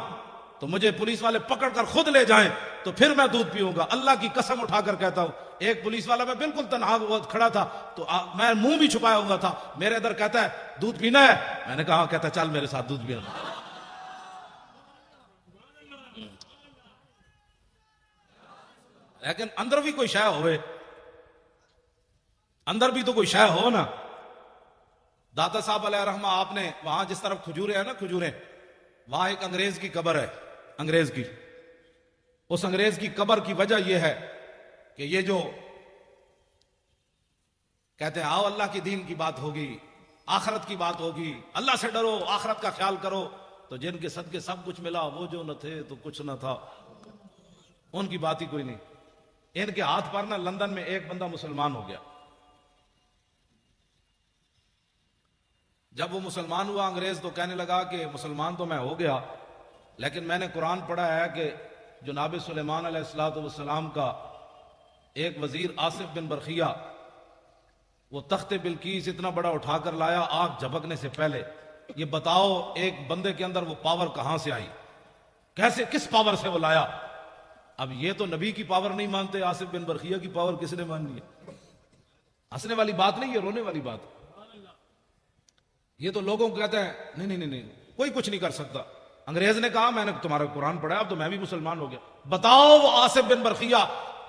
تو مجھے پولیس والے پکڑ کر خود لے جائیں تو پھر میں دودھ پیوں گا. اللہ کی قسم اٹھا کر کہتا ہوں، ایک پولیس والا، میں بالکل تنہا کھڑا تھا تو میں منہ بھی چھپایا ہوا تھا، میرے ادھر کہتا ہے دودھ پینا ہے؟ میں نے کہا، کہتا چل میرے ساتھ دودھ پینا. لیکن اندر بھی کوئی شے ہوئے، اندر بھی تو کوئی شے ہو نا. داتا صاحب علیہ رحمہ آپ نے وہاں جس طرف کھجورے ہیں نا، کھجورے، وہاں ایک انگریز کی قبر ہے، انگریز کی. اس انگریز کی قبر کی وجہ یہ ہے کہ یہ جو کہتے ہیں آؤ اللہ کی دین کی بات ہوگی، آخرت کی بات ہوگی، اللہ سے ڈرو، آخرت کا خیال کرو، تو جن کے صدقے سب کچھ ملا، وہ جو نہ تھے تو کچھ نہ تھا، ان کی بات ہی کوئی نہیں. ان کے ہاتھ پر نا لندن میں ایک بندہ مسلمان ہو گیا. جب وہ مسلمان ہوا انگریز تو کہنے لگا کہ مسلمان تو میں ہو گیا، لیکن میں نے قرآن پڑھا ہے کہ جناب سلیمان علیہ السلام کا ایک وزیر آصف بن برخیہ وہ تخت بلقیس اتنا بڑا اٹھا کر لایا آگ جھپکنے سے پہلے. یہ بتاؤ ایک بندے کے اندر وہ پاور کہاں سے آئی، کیسے، کس پاور سے وہ لایا؟ اب یہ تو نبی کی پاور نہیں مانتے، آصف بن برخیہ کی پاور کس نے مانی ہے؟ ہنسنے والی بات نہیں، یہ رونے والی بات. یہ تو لوگوں کو کہتے ہیں نہیں کوئی کچھ نہیں کر سکتا. انگریز نے کہا میں نے تمہارا قرآن پڑھا، اب تو میں بھی مسلمان ہو گیا. بتاؤ وہ آصف بن برخیہ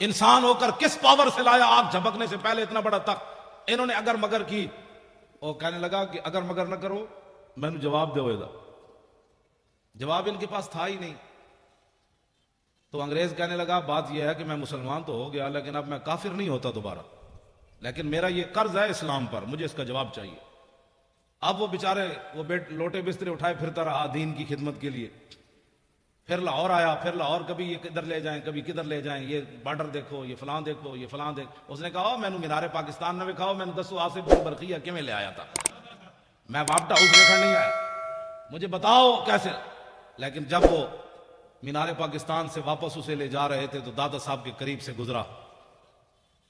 انسان ہو کر کس پاور سے لایا آگ جھپکنے سے پہلے اتنا بڑا تخت؟ انہوں نے اگر مگر کی، اور کہنے لگا کہ اگر مگر نہ کرو میں نے جواب دے ہوئے دا، جواب ان کے پاس تھا ہی نہیں۔ تو انگریز کہنے لگا بات یہ ہے کہ میں مسلمان تو ہو گیا لیکن اب میں کافر نہیں ہوتا دوبارہ، لیکن میرا یہ قرض ہے اسلام پر، مجھے اس کا جواب چاہیے۔ اب وہ بیچارے وہ لوٹے بسترے اٹھائے پھرتا رہا دین کی خدمت کے لیے، پھر لاہور آیا، پھر لاہور کبھی یہ کدھر لے جائیں کبھی کدھر لے جائیں، یہ بارڈر دیکھو، یہ فلاں دیکھو، یہ فلاں دیکھو۔ اس نے کہا میں نے مینار پاکستان نہ وکھاؤ، میں نے دسو آصف بن برقیہ کیویں لے آیا تھا، میں واپٹا ہاؤس دیکھنے نہیں آیا، مجھے بتاؤ کیسے۔ لیکن جب وہ مینار پاکستان سے واپس اسے لے جا رہے تھے تو دادا صاحب کے قریب سے گزرا،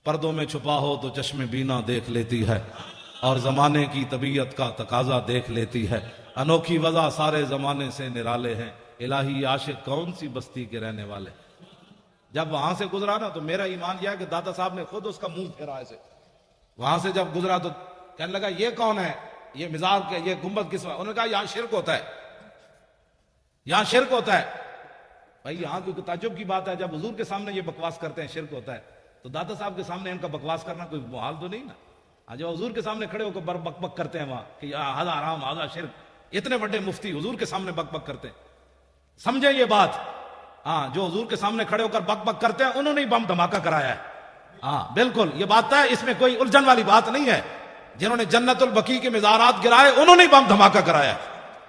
پردوں میں چھپا ہو تو چشم بینا دیکھ لیتی ہے، اور زمانے کی طبیعت کا تقاضا دیکھ لیتی ہے، انوکھی وضع سارے زمانے سے نرالے ہیں، الہی عاشق کون سی بستی کے رہنے والے۔ جب وہاں سے گزرا نا تو میرا ایمان یہ ہے کہ دادا صاحب نے خود اس کا منہ پھیرا ایسے، وہاں سے جب گزرا تو کہنے لگا یہ کون ہے، یہ مزار کے یہ گنبد کس، انہوں نے کہا یہاں شرک ہوتا ہے، یہاں شرک ہوتا ہے۔ بھائی یہاں کوئی تعجب کی بات ہے، جب حضور کے سامنے یہ بکواس کرتے ہیں شرک ہوتا ہے، تو دادا صاحب کے سامنے ان کا بکواس کرنا کوئی محال تو نہیں نا۔ جو حضور کے سامنے کھڑے ہو کر بک بک کرتے ہیں وہاں کہ ہذا حرام ہذا شرک، اتنے بڑے مفتی حضور کے سامنے بک بک کرتے ہیں، سمجھیں یہ بات۔ ہاں جو حضور کے سامنے کھڑے ہو کر بک بک کرتے ہیں انہوں نے بم دھماکہ کرایا ہے، ہاں بالکل یہ بات ہے، اس میں کوئی الجھن والی بات نہیں ہے۔ جنہوں نے جنت البقیع کے مزارات گرائے انہوں نے بم دھماکہ کرایا،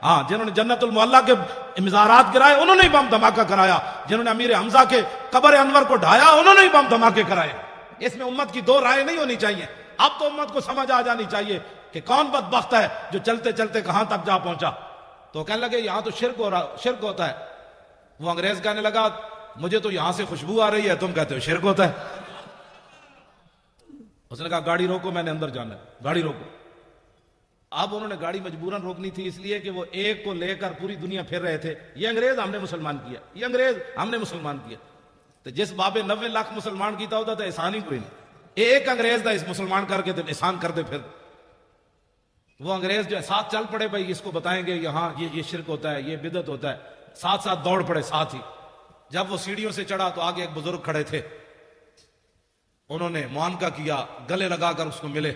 ہاں جنہوں نے جنت المعلا کے مزارات گرائے انہوں نے بم دھماکہ کرایا، جنہوں نے امیر حمزہ کے قبر انور کو ڈھایا انہوں نے بم دھماکے کرائے۔ اس میں امت کی دو رائے نہیں ہونی چاہیے۔ اب تو امت کو سمجھ آ جانی چاہیے کہ کون بدبخت ہے جو چلتے چلتے کہاں تک جا پہنچا۔ تو کہنے لگے یہاں تو شرک ہوتا ہے۔ وہ انگریز کہنے لگا مجھے تو یہاں سے خوشبو آ رہی ہے، تم کہتے ہو شرک ہوتا ہے۔ اس نے کہا گاڑی روکو، میں نے اندر جانا ہے، گاڑی روکو۔ اب انہوں نے گاڑی مجبوراً روکنی تھی، اس لیے کہ وہ ایک کو لے کر پوری دنیا پھر رہے تھے، یہ انگریز ہم نے مسلمان کیا، یہ انگریز ہم نے مسلمان کیا۔ تو جس بابے 90 لاکھ مسلمان کیتا ہوتا تھا احسان ہی کوئی نہیں، ایک انگریز دا اس مسلمان کر کے احسان کر دے۔ پھر وہ انگریز جو ہے ساتھ چل پڑے، بھائی اس کو بتائیں گے یہاں یہ شرک ہوتا ہے، یہ بدعت ہوتا ہے، ساتھ ساتھ دوڑ پڑے ساتھ ہی۔ جب وہ سیڑھیوں سے چڑھا تو آگے ایک بزرگ کھڑے تھے، انہوں نے معانقہ کیا، گلے لگا کر اس کو ملے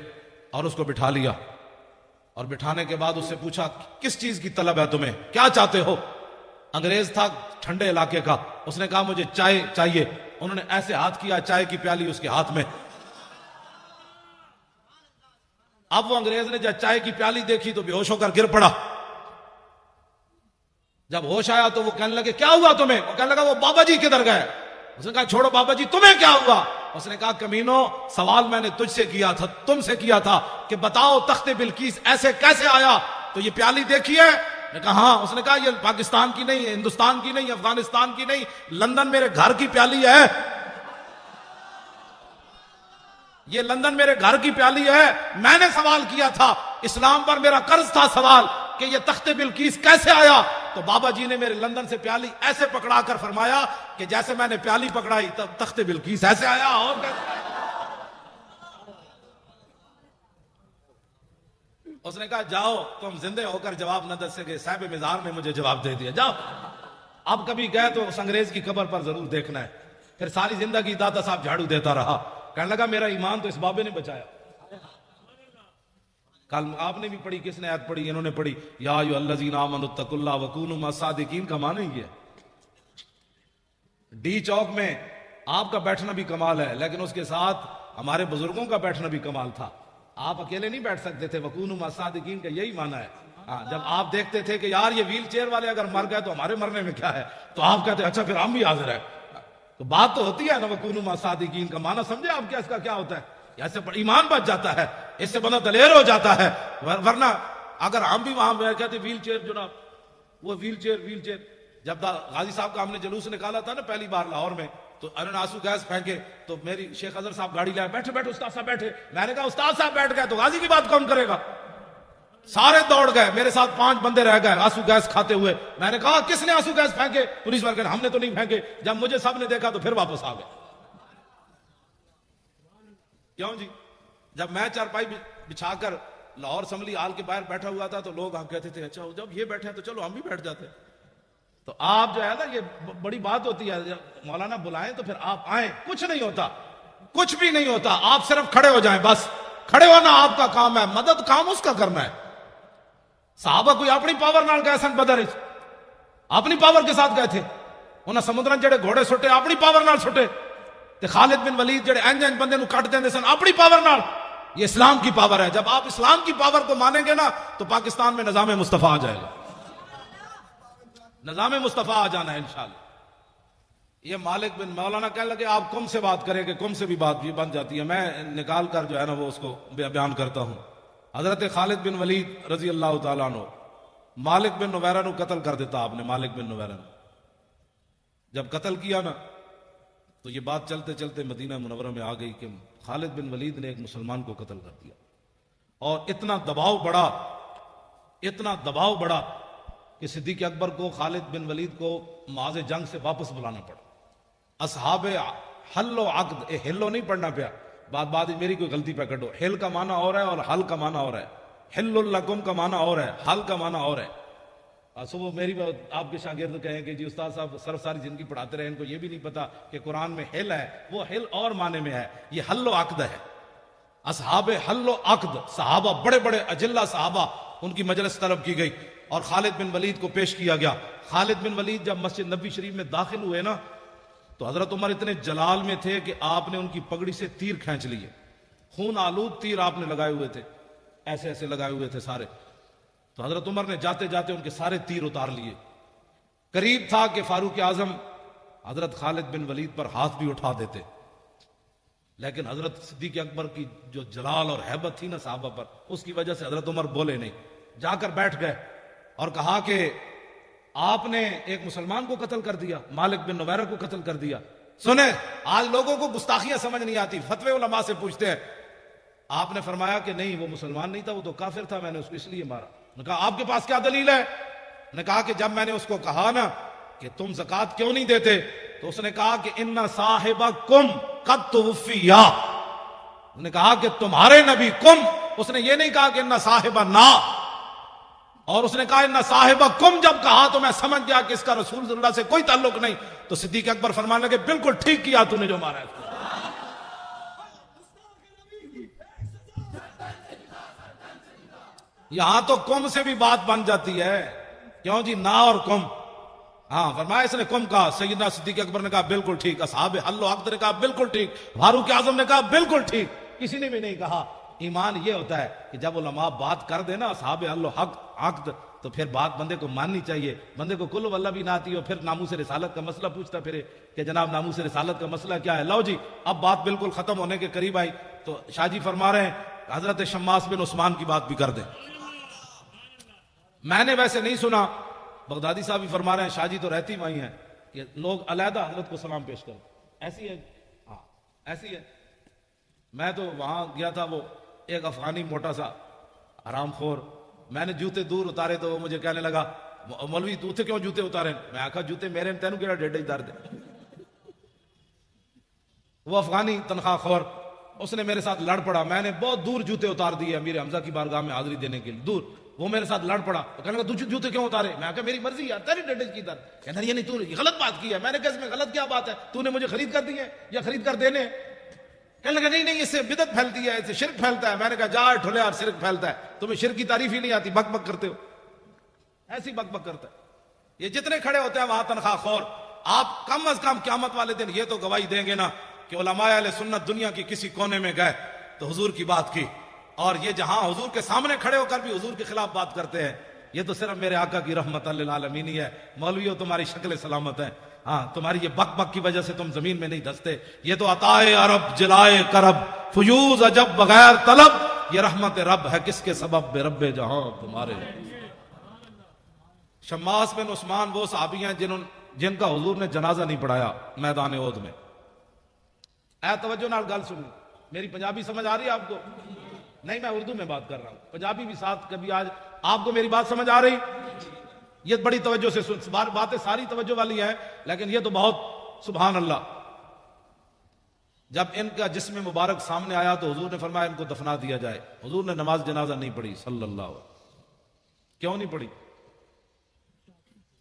اور اس کو بٹھا لیا، اور بٹھانے کے بعد اس سے پوچھا کس چیز کی طلب ہے تمہیں، کیا چاہتے ہو؟ انگریز تھا ٹھنڈے علاقے کا، اس نے کہا مجھے چائے چاہیے۔ انہوں نے ایسے ہاتھ کیا، چائے کی پیالی اس کے ہاتھ میں۔ اب وہ انگریز نے جب چائے کی پیالی دیکھی تو بے ہوش ہو کر گر پڑا۔ جب ہوش آیا تو وہ کہنے لگے کیا ہوا تمہیں؟ وہ کہنے لگا وہ بابا جی کدھر گئے؟ اس نے کہا چھوڑو بابا جی، تمہیں کیا ہوا؟ اس نے کہا کمینو، سوال میں نے تجھ سے کیا تھا، تم سے کیا تھا کہ بتاؤ تخت بلقیس ایسے کیسے آیا؟ تو یہ پیالی دیکھی ہے؟ نے کہا ہاں۔ اس نے کہا یہ پاکستان کی نہیں، ہندوستان کی نہیں، افغانستان کی نہیں، لندن میرے گھر کی پیالی ہے، یہ لندن میرے گھر کی پیالی ہے۔ میں نے سوال کیا تھا، اسلام پر میرا قرض تھا سوال کہ یہ تخت بلقیس کیسے آیا؟ تو بابا جی نے میرے لندن سے پیالی ایسے پکڑا کر فرمایا کہ جیسے میں نے پیالی پکڑائی تخت بلقیس ایسے آیا۔ اور اس نے کہا جاؤ، تم زندے ہو کر جواب نہ دے سکے، صاحب مزار نے مجھے جواب دے دیا، جاؤ۔ اب کبھی گئے تو اس انگریز کی قبر پر ضرور دیکھنا ہے۔ پھر ساری زندگی دادا صاحب جھاڑو دیتا رہا، کہنے لگا میرا ایمان تو اس بابے نے بچایا۔ کل آپ نے بھی پڑھی، کس نے آیت پڑھی؟ انہوں نے پڑھی یا ایھا الذین آمنوا اتقوا اللہ وکونوا مع الصادقین کا معنی یہ ہے۔ ڈی چوک میں آپ کا بیٹھنا بھی کمال ہے، لیکن اس کے ساتھ ہمارے بزرگوں کا بیٹھنا بھی کمال تھا۔ آپ اکیلے نہیں بیٹھ سکتے تھے، وکونوا مع الصادقین کا یہی معنی ہے۔ ہاں جب آپ دیکھتے تھے کہ یار یہ ویل چیئر والے اگر مر گئے تو ہمارے مرنے میں کیا ہے، تو آپ کہتے اچھا پھر ہم بھی حاضر ہیں۔ تو بات تو ہوتی ہے نا، وکونوا مع الصادقین کا معنی سمجھے آپ کیا اس کا کیا ہوتا ہے؟ ایسے ایمان بچ جاتا ہے، اس سے بندہ دلیر ہو جاتا ہے۔ ورنہ اگر ہم بھی وہاں کہتے ویل چیئر جناب، وہ ویل چیئر جب غازی صاحب کا ہم نے جلوس نکالا تھا نا پہلی بار لاہور میں، تو انہوں نے آنسو گیس پھینکے، تو میری شیخ اظہر صاحب گاڑی لائے، بیٹھے بیٹھے استاد صاحب بیٹھے۔ میں نے کہا استاد صاحب بیٹھ گئے تو غازی کی بات کون کرے گا؟ سارے دوڑ گئے، میرے ساتھ 5 بندے رہ گئے آنسو گیس کھاتے ہوئے۔ میں نے کہا کس نے آنسو گیس پھینکے؟ پولیس والے ہم نے تو نہیں پھینکے۔ جب مجھے سب نے دیکھا تو پھر واپس آ گئے۔ کیوں جی؟ جب میں چارپائی بچھا کر لاہور اسمبلی ہال کے باہر بیٹھا ہوا تھا تو لوگ کہتے تھے اچھا جب یہ بیٹھے ہیں تو چلو ہم بھی بیٹھ جاتے ہیں۔ تو آپ جو ہے نا، یہ بڑی بات ہوتی ہے، مولانا بلائیں تو پھر آپ آئیں، کچھ نہیں ہوتا، کچھ بھی نہیں ہوتا، آپ صرف کھڑے ہو جائیں، بس کھڑے ہونا آپ کا کام ہے، مدد کام اس کا کرنا ہے۔ صحابہ کوئی اپنی پاور نال گئے سن بدر وچ، اپنی پاور کے ساتھ گئے تھے، انہاں سمندراں جڑے گھوڑے سٹے اپنی پاور نال سٹے، تے خالد بن ولید جڑے انج بندے نو کٹ دیندے سن اپنی پاور نال۔ یہ اسلام کی پاور ہے، جب آپ اسلام کی پاور کو مانیں گے نا تو پاکستان میں نظام مصطفیٰ آ جائے گا، نظام مصطفیٰ آ جانا ہے انشاءاللہ۔ یہ مالک بن مولانا کہنے لگے آپ کم سے بات کریں کہ کم سے بھی بات بھی بن جاتی ہے، میں نکال کر جو ہے نا وہ اس کو بیان کرتا ہوں۔ حضرت خالد بن ولید رضی اللہ تعالیٰ عنہ، مالک بن نویرہ نو قتل کر دیتا آپ نے، مالک بن نویرہ نے جب قتل کیا نا تو یہ بات چلتے چلتے مدینہ منورہ میں آ گئی کہ خالد بن ولید نے ایک مسلمان کو قتل کر دیا، اور اتنا دباؤ بڑا کہ صدیق اکبر کو خالد بن ولید کو معاذ جنگ سے واپس بلانا پڑا۔ اصحاب حل و عقد، ہلو نہیں پڑھنا پیا، بات میری کوئی غلطی پہ کٹو، ہل کا معنی اور ہے اور حل کا معنی اور ہے، حل لکم کا معنی اور ہے، حل کا معنی اور ہے۔ صبح میری آپ کے شاگرد کہیں کہ جی استاد صاحب صرف ساری زندگی پڑھاتے رہے، ان کو یہ بھی نہیں پتا کہ قرآن میں حل ہے، وہ حل اور معنی میں ہے، یہ حل و عقد ہے۔ اصحاب حل و عقد، صحابہ بڑے بڑے اجلہ صحابہ، ان کی مجلس طلب کی گئی اور خالد بن ولید کو پیش کیا گیا۔ خالد بن ولید جب مسجد نبی شریف میں داخل ہوئے نا تو حضرت عمر اتنے جلال میں تھے کہ آپ نے ان کی پگڑی سے تیر کھینچ لیے، خون آلود تیر آپ نے لگائے ہوئے تھے، ایسے ایسے لگائے ہوئے تھے سارے، تو حضرت عمر نے جاتے جاتے ان کے سارے تیر اتار لیے۔ قریب تھا کہ فاروق اعظم حضرت خالد بن ولید پر ہاتھ بھی اٹھا دیتے، لیکن حضرت صدیق اکبر کی جو جلال اور ہیبت تھی نا صحابہ پر، اس کی وجہ سے حضرت عمر بولے نہیں، جا کر بیٹھ گئے اور کہا کہ آپ نے ایک مسلمان کو قتل کر دیا، مالک بن نویرہ کو قتل کر دیا۔ سنیں، آج لوگوں کو گستاخیاں سمجھ نہیں آتی، فتوے علماء سے پوچھتے ہیں۔ آپ نے فرمایا کہ نہیں، وہ مسلمان نہیں تھا، وہ تو کافر تھا، میں نے اس کو اس لیے مارا۔ نے کہا آپ کے پاس کیا دلیل ہے؟ نے کہا کہ جب میں نے اس کو کہا نا کہ تم زکوٰۃ کیوں نہیں دیتے تو اس نے کہا کہ ان صاحبکم قد توفیا، نے کہا کہ تمہارے نبی کم، اس نے یہ نہیں کہا کہ ان صاحبنا، اور اس نے کہا ان صاحبکم جب کہا تو میں سمجھ گیا کہ اس کا رسول اللہ سے کوئی تعلق نہیں۔ تو صدیق اکبر فرمانے لگے بالکل ٹھیک کیا تو نے جو مارا ہے۔ یہاں تو کم سے بھی بات بن جاتی ہے، کیوں جی نا اور کم، ہاں فرمایا اس نے کم کہا، سیدنا صدیق اکبر نے کہا بالکل ٹھیک، اصحاب حل و عقد نے کہا بالکل ٹھیک، فاروق اعظم نے کہا بالکل ٹھیک، کسی نے بھی نہیں کہا۔ ایمان یہ ہوتا ہے کہ جب علماء بات کر دے نا اصحاب حل و عقد تو پھر بات بندے کو ماننی چاہیے۔ بندے کو کل واللہ بھی نہ آتی ہو، پھر ناموس رسالت کا مسئلہ پوچھتا پھرے کہ جناب ناموس رسالت کا مسئلہ کیا ہے۔ لو جی اب بات بالکل ختم ہونے کے قریب آئی تو شاہ جی فرما رہے ہیں حضرت شماس بن عثمان کی بات بھی کر دیں۔ میں نے ویسے نہیں سنا، بغدادی صاحب بھی فرما رہے ہیں، شاہ جی تو رہتی وہیں ہیں کہ لوگ علیحدہ حضرت کو سلام پیش کریں، ایسی ہے، ہاں ایسی ہے۔ میں تو وہاں گیا تھا، وہ ایک افغانی موٹا سا حرام خور، میں نے جوتے دور اتارے تو وہ مجھے کہنے لگا مولوی تو اتنے کیوں جوتے اتارے؟ میں کہا جوتے میرے تینوں کیڑا ڈیڈا ہی درد ہے۔ وہ افغانی تنخواہ خور، اس نے میرے ساتھ لڑ پڑا، میں نے بہت دور جوتے اتار دیے امیر حمزہ کی بارگاہ میں حاضری دینے کے لیے، دور، وہ میرے ساتھ لڑ پڑا، کہنے لگا تو جوتے کیوں اتارے؟ میں کہا میری مرضی یار، تیری ڈیڈے کی درد، کہنا یہ نہیں تو نے غلط بات کی ہے۔ میں نے کہا اس میں غلط کیا بات ہے، تو نے مجھے خرید کر دی ہے یا خرید کر دینے؟ کہنے لگا نہیں اس سے بدعت پھیلتی ہے، اس سے شرک پھیلتا ہے۔ میں نے کہا جا ٹھلے اور شرک پھیلتا ہے، تمہیں شرک کی تعریف ہی نہیں آتی، بک بک کرتے ہو، ایسی بک بک کرتا ہے۔ یہ جتنے کھڑے ہوتے ہیں وہاں تنخواہ خور، آپ کم از کم قیامت والے دن یہ تو گواہی دیں گے نا کہ علماء اہل سنت دنیا کی کسی کونے میں گئے تو حضور کی بات کی، اور یہ جہاں حضور کے سامنے کھڑے ہو کر بھی حضور کے خلاف بات کرتے ہیں، یہ تو صرف میرے آقا کی رحمت للعالمین ہی ہے۔ مولویوں تمہاری شکل سلامت ہے، ہاں تمہاری یہ بک بک کی وجہ سے تم زمین میں نہیں دھستے۔ یہ تو عطائے عرب جلائے کرب فیوز عجب بغیر طلب، یہ رحمت رب ہے کس کے سبب بے رب جہاں تمہارے۔ شماس بن عثمان وہ صحابی ہیں جن کا حضور نے جنازہ نہیں پڑھایا میدان احد میں۔ اے توجہ نال گل سنو، میری پنجابی سمجھ آ رہی ہے آپ کو؟ نہیں میں اردو میں بات کر رہا ہوں، پنجابی بھی ساتھ کبھی آج آپ کو میری بات سمجھ آ رہی؟ یہ بڑی توجہ سے سن، باتیں ساری توجہ والی ہیں لیکن یہ تو بہت سبحان اللہ۔ جب ان کا جسم مبارک سامنے آیا تو حضور نے فرمایا ان کو دفنا دیا جائے۔ حضور نے نماز جنازہ نہیں پڑھی صلی اللہ علیہ وسلم۔ کیوں نہیں پڑھی؟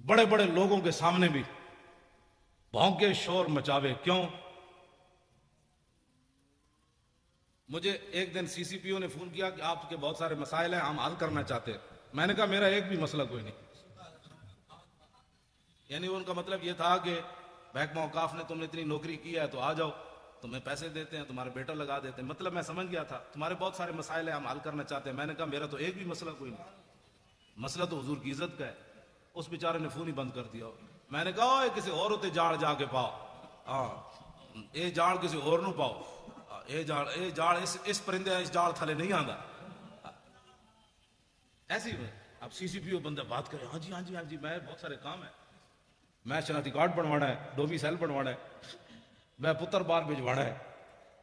بڑے بڑے لوگوں کے سامنے بھی بھونکے شور مچاوے. کیوں؟ مجھے ایک دن سی سی پی او نے فون کیا کہ آپ کے بہت سارے مسائل ہیں، ہم حل کرنا چاہتے ہیں. میں نے کہا میرا ایک بھی مسئلہ کوئی نہیں. یعنی ان کا مطلب یہ تھا کہ محکمہ اوقاف نے تم نے اتنی نوکری کی ہے تو آ جاؤ، تمہیں پیسے دیتے ہیں، تمہارے بیٹا لگا دیتے ہیں. مطلب میں سمجھ گیا تھا تمہارے بہت سارے مسائل ہیں، ہم حل کرنا چاہتے ہیں. میں نے کہا میرا تو ایک بھی مسئلہ کوئی نہیں. مسئلہ تو حضور کی عزت کا ہے. اس بیچارے نے فون ہی بند کر دیا. میں نے کہا کسی اور ہوتے جاڑ جا کے پاؤ، ہاں اے جاڑ کسی اور نو پاؤ، اے جاڑ اس پرندے اس جاڑ تھلے نہیں آندا. ایسی میں اب سی سی پی او بندہ بات کرے، ہاں جی ہاں جی ہاں جی میں بہت سارے کام ہیں، میں شناختی کارڈ بنوانا ہے، ڈومیسائل بنوانا ہے، میں پتر بار بھجوانا ہے،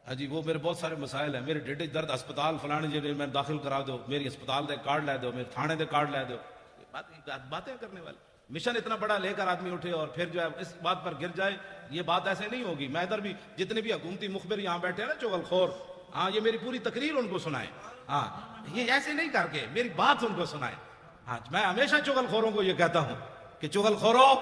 ہاں جی وہ میرے بہت سارے مسائل ہیں، میرے ڈیڈے درد ہسپتال فلانے جی میں داخل کرا دو، میری ہسپتال دے کارڈ لے دو، میرے تھانے دے کارڈ لے دو. باتیں کرنے والے مشن اتنا بڑا لے کر آدمی اٹھے اور پھر جو ہے اس بات پر گر جائے، یہ بات ایسے نہیں ہوگی. میں ادھر بھی جتنے بھی حکومتی مخبر یہاں بیٹھے ہیں نا چغل خور، ہاں یہ میری پوری تقریر ان کو سنائیں، ہاں یہ ایسے نہیں کر کے میری بات ان کو سنائیں. ہاں میں ہمیشہ چغل خوروں کو یہ کہتا ہوں کہ چغل خوروں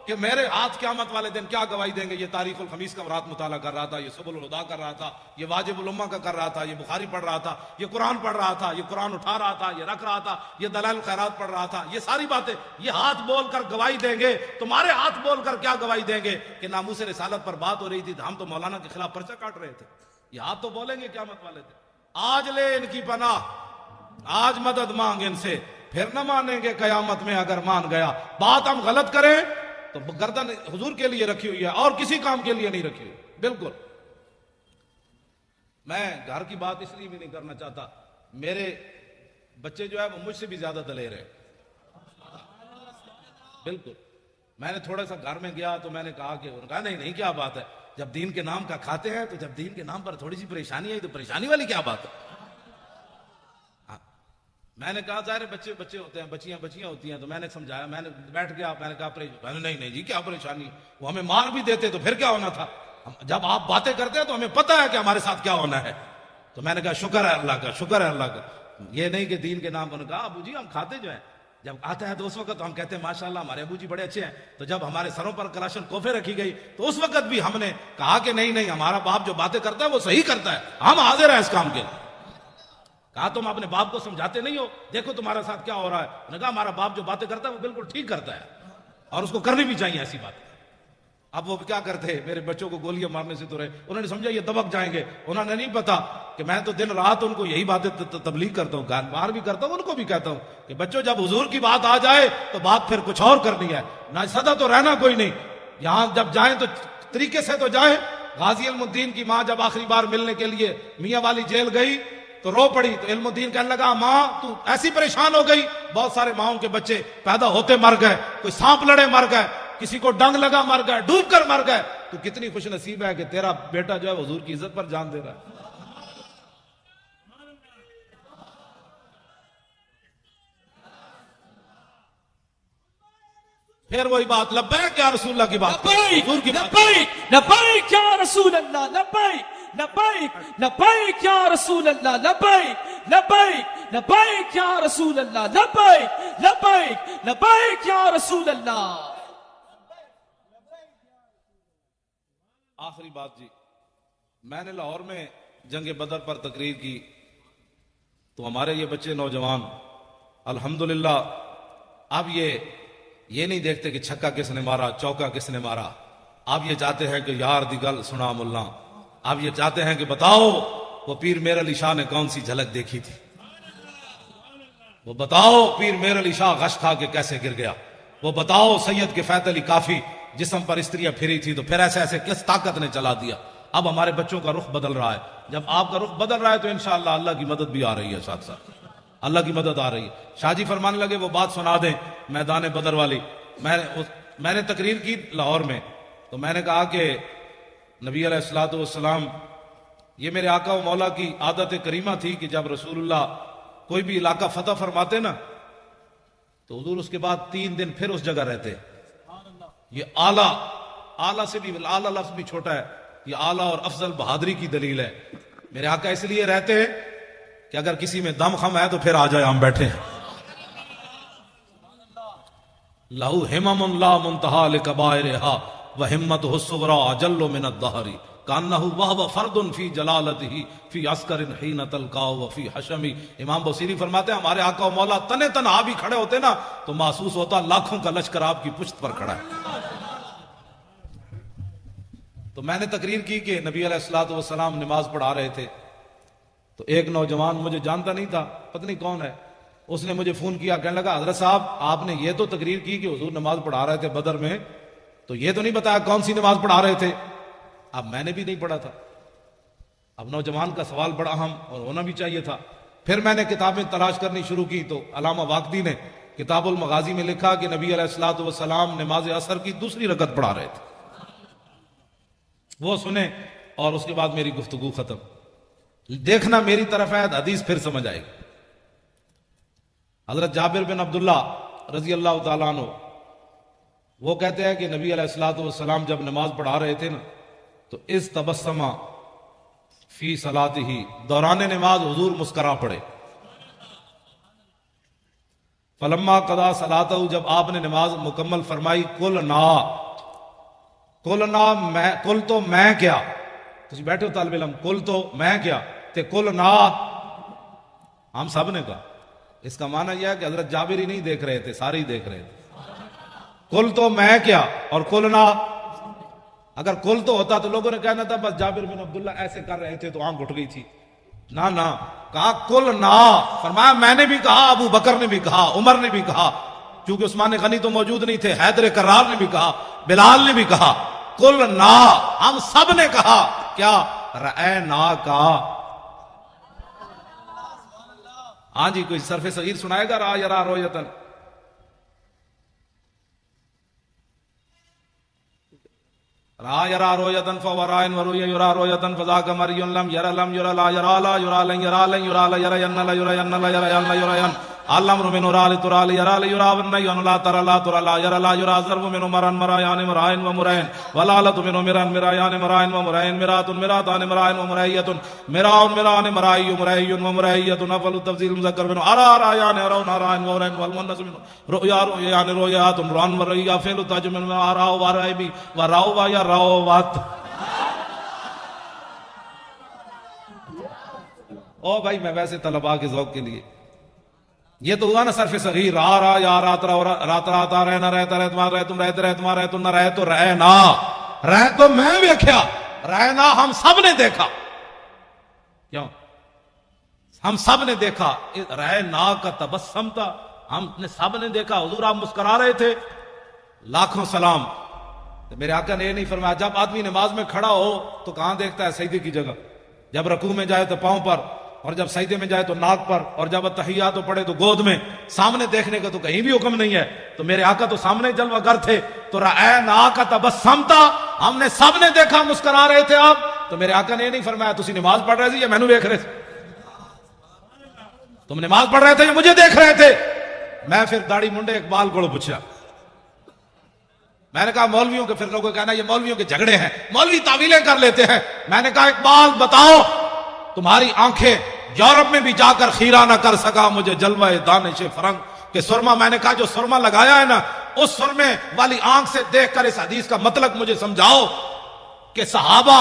کہ میرے ہاتھ قیامت والے دن کیا گواہی دیں گے. یہ تاریخ الخمیس کا رات مطالعہ کر رہا تھا، یہ سبل الہدا کر رہا تھا، یہ واجب الامہ کا کر رہا تھا، یہ بخاری پڑھ رہا تھا، یہ قرآن پڑھ رہا تھا، یہ قرآن اٹھا رہا تھا، یہ رکھ رہا تھا، یہ دلائل الخیرات پڑھ رہا تھا. یہ ساری باتیں یہ ہاتھ بول کر گواہی دیں گے. تمہارے ہاتھ بول کر کیا گواہی دیں گے کہ ناموس رسالت پر بات ہو رہی تھی، ہم تو مولانا کے خلاف پرچہ کاٹ رہے تھے. یہ ہاتھ تو بولیں گے قیامت والے دن. آج لے ان کی پناہ، آج مدد مانگ ان سے، پھر نہ مانیں گے قیامت میں اگر مان گیا. بات ہم غلط کریں تو گردن حضور کے لیے رکھی ہوئی ہے اور کسی کام کے لیے نہیں رکھی ہوئی. بالکل میں گھر کی بات اس لیے بھی نہیں کرنا چاہتا، میرے بچے جو ہے وہ مجھ سے بھی زیادہ دلیر ہے. بالکل میں نے تھوڑا سا گھر میں گیا تو میں نے کہا کہ انہوں نے کہا نہیں کیا بات ہے، جب دین کے نام کا کھاتے ہیں تو جب دین کے نام پر تھوڑی سی پریشانی آئی تو پریشانی والی کیا بات ہے. میں نے کہا ظاہر بچے بچے ہوتے ہیں، بچیاں ہوتی ہیں، تو میں نے سمجھایا، میں نے بیٹھ گیا، میں نے کہا نہیں جی کیا پریشانی، وہ ہمیں مار بھی دیتے تو پھر کیا ہونا تھا. جب آپ باتیں کرتے ہیں تو ہمیں پتہ ہے کہ ہمارے ساتھ کیا ہونا ہے. تو میں نے کہا شکر ہے اللہ کا، شکر ہے اللہ کا. یہ نہیں کہ دین کے نام پر. کہا ابو جی ہم کھاتے جو ہیں جب آتا ہے تو اس وقت ہم کہتے ہیں ماشاءاللہ ہمارے ابو جی بڑے اچھے ہیں. تو جب ہمارے سروں پر کلاشن کوفے رکھی گئی تو اس وقت بھی ہم نے کہا کہ نہیں ہمارا باپ جو باتیں کرتا ہے وہ صحیح کرتا ہے، ہم حاضر ہیں اس کام کے. کہا تم اپنے باپ کو سمجھاتے نہیں ہو، دیکھو تمہارے ساتھ کیا ہو رہا ہے. نے کہا ہمارا باپ جو باتیں کرتا ہے وہ بالکل ٹھیک کرتا ہے اور اس کو کرنی بھی چاہیے ایسی بات. اب وہ کیا کرتے، میرے بچوں کو گولیاں مارنے سے تو رہے، انہوں نے سمجھا یہ دبک جائیں گے. انہوں نے نہیں پتا کہ میں تو دن رات ان کو یہی باتیں تبلیغ کرتا ہوں، گان بار بھی کرتا ہوں، ان کو بھی کہتا ہوں کہ بچوں جب حضور کی بات آ جائے تو بات پھر کچھ اور کرنی ہے، نہ سدا تو رہنا کوئی نہیں. یہاں جب جائیں تو طریقے سے تو جائیں. غازی علم الدین کی ماں جب آخری بار ملنے کے لیے میاں والی جیل گئی تو رو پڑی. تو علم الدین کہنے لگا ماں تو ایسی پریشان ہو گئی. بہت سارے ماؤں کے بچے پیدا ہوتے مر گئے، کوئی سانپ لڑے مر گئے، کسی کو ڈنگ لگا مر گئے، ڈوب کر مر گئے. تو کتنی خوش نصیب ہے کہ تیرا بیٹا جو ہے حضور کی عزت پر جان دے رہا ہے. پھر وہی بات لبیک یا رسول اللہ کی بات، حضور کی بات. لبیک یا رسول اللہ، لبیک یا رسول اللہ، لبیک یا رسول اللہ، لبیک یا رسول اللہ. آخری بات جی، میں نے لاہور میں جنگ بدر پر تقریر کی تو ہمارے یہ بچے نوجوان الحمدللہ اب یہ نہیں دیکھتے کہ چھکا کس نے مارا، چوکا کس نے مارا. اب یہ چاہتے ہیں کہ یار دی گل سنا ملا. اب یہ چاہتے ہیں کہ بتاؤ وہ پیر میر علی شاہ نے کون سی جھلک دیکھی تھی، وہ بتاؤ پیر میر علی شاہ غش کھا کے کیسے گر گیا، وہ بتاؤ سید کے فیت علی کافی جسم پر استریاں پھری تھی تو پھر ایسے کس طاقت نے چلا دیا. اب ہمارے بچوں کا رخ بدل رہا ہے. جب آپ کا رخ بدل رہا ہے تو انشاءاللہ اللہ کی مدد بھی آ رہی ہے، ساتھ ساتھ اللہ کی مدد آ رہی ہے. شاہ جی فرمانے لگے وہ بات سنا دیں میدان بدر والی. میں نے تقریر کی لاہور میں تو میں نے کہا کہ نبی علیہ الصلوۃ والسلام، یہ میرے آقا و مولا کی عادت کریمہ تھی کہ جب رسول اللہ کوئی بھی علاقہ فتح فرماتے نا تو حضور اس کے بعد 3 دن پھر اس جگہ رہتے. یہ اعلیٰ سے بھی اعلیٰ لفظ بھی چھوٹا ہے، یہ اعلیٰ اور افضل بہادری کی دلیل ہے. میرے آقا اس لیے رہتے ہیں کہ اگر کسی میں دم خم ہے تو پھر آ جائے ہم بیٹھے ہیں. لہو ہمم لا منتہا لکبائرہا وہمتہ الصغریٰ اجل من الدہر کانہ وہو فرد فی جلالتہ فی عسکر حین تلقاہ وفی حشمی. امام بصیری فرماتے ہیں ہمارے آقا و مولا تنے تنہا بھی کھڑے ہوتے نا تو محسوس ہوتا لاکھوں کا لشکر آپ کی پشت پر کھڑا ہے. تو میں نے تقریر کی کہ نبی علیہ الصلوۃ والسلام نماز پڑھا رہے تھے تو ایک نوجوان مجھے جانتا نہیں تھا، پتہ نہیں کون ہے، اس نے مجھے فون کیا، کہنے لگا حضرت صاحب آپ نے یہ تو تقریر کی کہ حضور نماز پڑھا رہے تھے بدر میں، تو یہ تو نہیں بتایا کون سی نماز پڑھا رہے تھے. اب میں نے بھی نہیں پڑھا تھا. اب نوجوان کا سوال بڑا اہم اور ہونا بھی چاہیے تھا. پھر میں نے کتابیں تلاش کرنی شروع کی تو علامہ واقدی نے کتاب المغازی میں لکھا کہ نبی علیہ الصلوۃ والسلام نماز عصر کی دوسری رکعت پڑھا رہے تھے. وہ سنیں اور اس کے بعد میری گفتگو ختم. دیکھنا میری طرف ہے حدیث پھر سمجھ آئے گی. حضرت جابر بن عبداللہ رضی اللہ تعالیٰ عنہ وہ کہتے ہیں کہ نبی علیہ الصلوۃ والسلام جب نماز پڑھا رہے تھے نا تو اس تبسمہ فی صلاتہ، دوران نماز حضور مسکرا پڑے. فلما قضا صلاتہ، جب آپ نے نماز مکمل فرمائی، کل تو میں کیا، تجھے بیٹھے ہو طالب علم، کل تو میں کیا تے کل نا ہم سب نے کہا. اس کا معنی یہ ہے کہ حضرت جابر ہی نہیں دیکھ رہے تھے، سارے ہی دیکھ رہے تھے. کل تو میں کیا اور کل نا، اگر کل تو ہوتا تو لوگوں نے کہنا تھا بس جابر بن عبداللہ ایسے کر رہے تھے تو آنکھ اٹھ گئی تھی. نہ کہا کل نا، فرمایا میں نے بھی کہا، ابو بکر نے بھی کہا، عمر نے بھی کہا، چونکہ عثمان غنی تو موجود نہیں تھے، حیدر کرار نے بھی کہا، بلال نے بھی کہا، کل نا، ہم سب نے کہا. کیا رأینا کا. ہاں جی، کوئی صرف صغیر سنائے گا؟ را یرا رویتن. را یرا رویتن فورائن وروی یرا رویتن فذاک مریون لم یرا لم یرا لا یرا لا یرا لن یرا لن یرا لا یرا ین لا یرا ین لا یرا ین لا یرا ین علم من نورال ترال یرا لا یرا ون ین لا ترى لا ترى لا یرا لا یرا ضرب من مران مرایان مرائن و مرائن ولالت من مران مرایان مرائن و مرائن مرات مراتان مرائن و مرایت مراون مران مرائی مرائی و مرایت نفل التفضیل مذکر من ارا رایان ارون ارائن و مرائن والمنس من رؤیا رؤیان رؤیات مران مریا فعل تاج من ارا و رایبی و راو و یا راو وات. او بھائی میں ویسے طلباء کے ذوق کے لیے، یہ تو ہوا نا صرف صغیر، را یا رات راتا رہنا رہتا رہتما رہ تم رہتے رہتما رہ تم نہ رہ تو رہنا، رہ تو میں دیکھا، رہنا ہم سب نے دیکھا. کیوں؟ ہم سب نے دیکھا. رہنا کا تبسم تھا، ہم نے سب نے دیکھا. حضور آپ مسکرا رہے تھے، لاکھوں سلام. میرے آقا نے یہ نہیں فرمایا جب آدمی نماز میں کھڑا ہو تو کہاں دیکھتا ہے؟ سجدے کی جگہ. جب رکوع میں جائے تو پاؤں پر، اور جب سجدے میں جائے تو ناک پر، اور جب تحیات پڑھے تو گود میں. سامنے دیکھنے کا تو کہیں بھی حکم نہیں ہے. تو میرے آقا تو سامنے جلوہ گر تھے، تو رأینا کا تبسم تھا، ہم نے سب نے دیکھا مسکرا رہے تھے آپ. تو میرے آقا نے یہ نہیں فرمایا تسی نماز پڑھ رہے تھے یا میں نے دیکھ رہے تھے؟ تم نماز پڑھ رہے تھے یا مجھے دیکھ رہے تھے؟ میں پھر داڑھی منڈے اقبال کو پوچھا، میں نے کہا مولویوں کے، پھر لوگوں کہنا یہ مولویوں کے جھگڑے ہیں، مولوی تعویلیں کر لیتے ہیں. میں نے کہا اقبال بتاؤ، تمہاری آنکھیں یورپ میں بھی جا کر خیرہ نہ کر سکا مجھے جلوہ دانش فرنگ کہ سرما. میں نے کہا جو سرما لگایا ہے نا، اس سرمے والی آنکھ سے دیکھ کر اس حدیث کا مطلب مجھے سمجھاؤ کہ صحابہ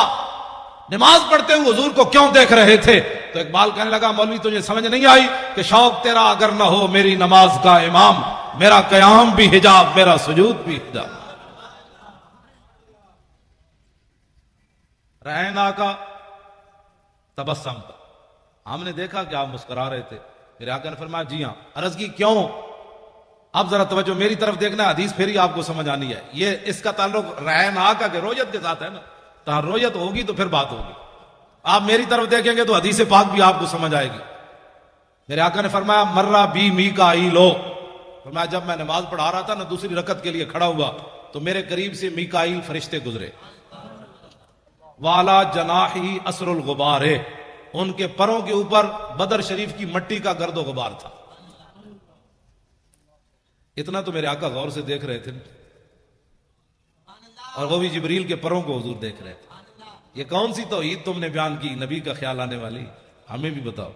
نماز پڑھتے ہوئے حضور کو کیوں دیکھ رہے تھے. تو اقبال کہنے لگا مولوی تجھے سمجھ نہیں آئی کہ شوق تیرا اگر نہ ہو میری نماز کا امام، میرا قیام بھی حجاب، میرا سجود بھی حجاب. رہنا کا تبسم تھا، ہم نے دیکھا کہ آپ مسکرا رہے تھے. میرے آقا نے فرمایا جی ہاں. عرض کی کیوں؟ اب ذرا توجہ میری طرف دیکھنا، حدیث پھر ہی آپ کو سمجھ آنی ہے. یہ اس کا تعلق رہنا کا کہ رویت کے ساتھ ہے نا، تو رویت ہوگی تو پھر بات ہوگی. آپ میری طرف دیکھیں گے تو حدیث پاک بھی آپ کو سمجھ آئے گی. میرے آقا نے فرمایا مرہ بی میکائیل، فرمایا جب میں نماز پڑھا رہا تھا نا، دوسری رکعت کے لیے کھڑا ہوا تو میرے قریب سے میکائیل فرشتے گزرے. والا جناحی اثر الغبار، ان کے پروں کے اوپر بدر شریف کی مٹی کا گرد و غبار تھا. اتنا تو میرے آقا غور سے دیکھ رہے تھے، اور وہ بھی جبریل کے پروں کو حضور دیکھ رہے تھے. یہ کون سی توحید تم نے بیان کی نبی کا خیال آنے والی؟ ہمیں بھی بتاؤ.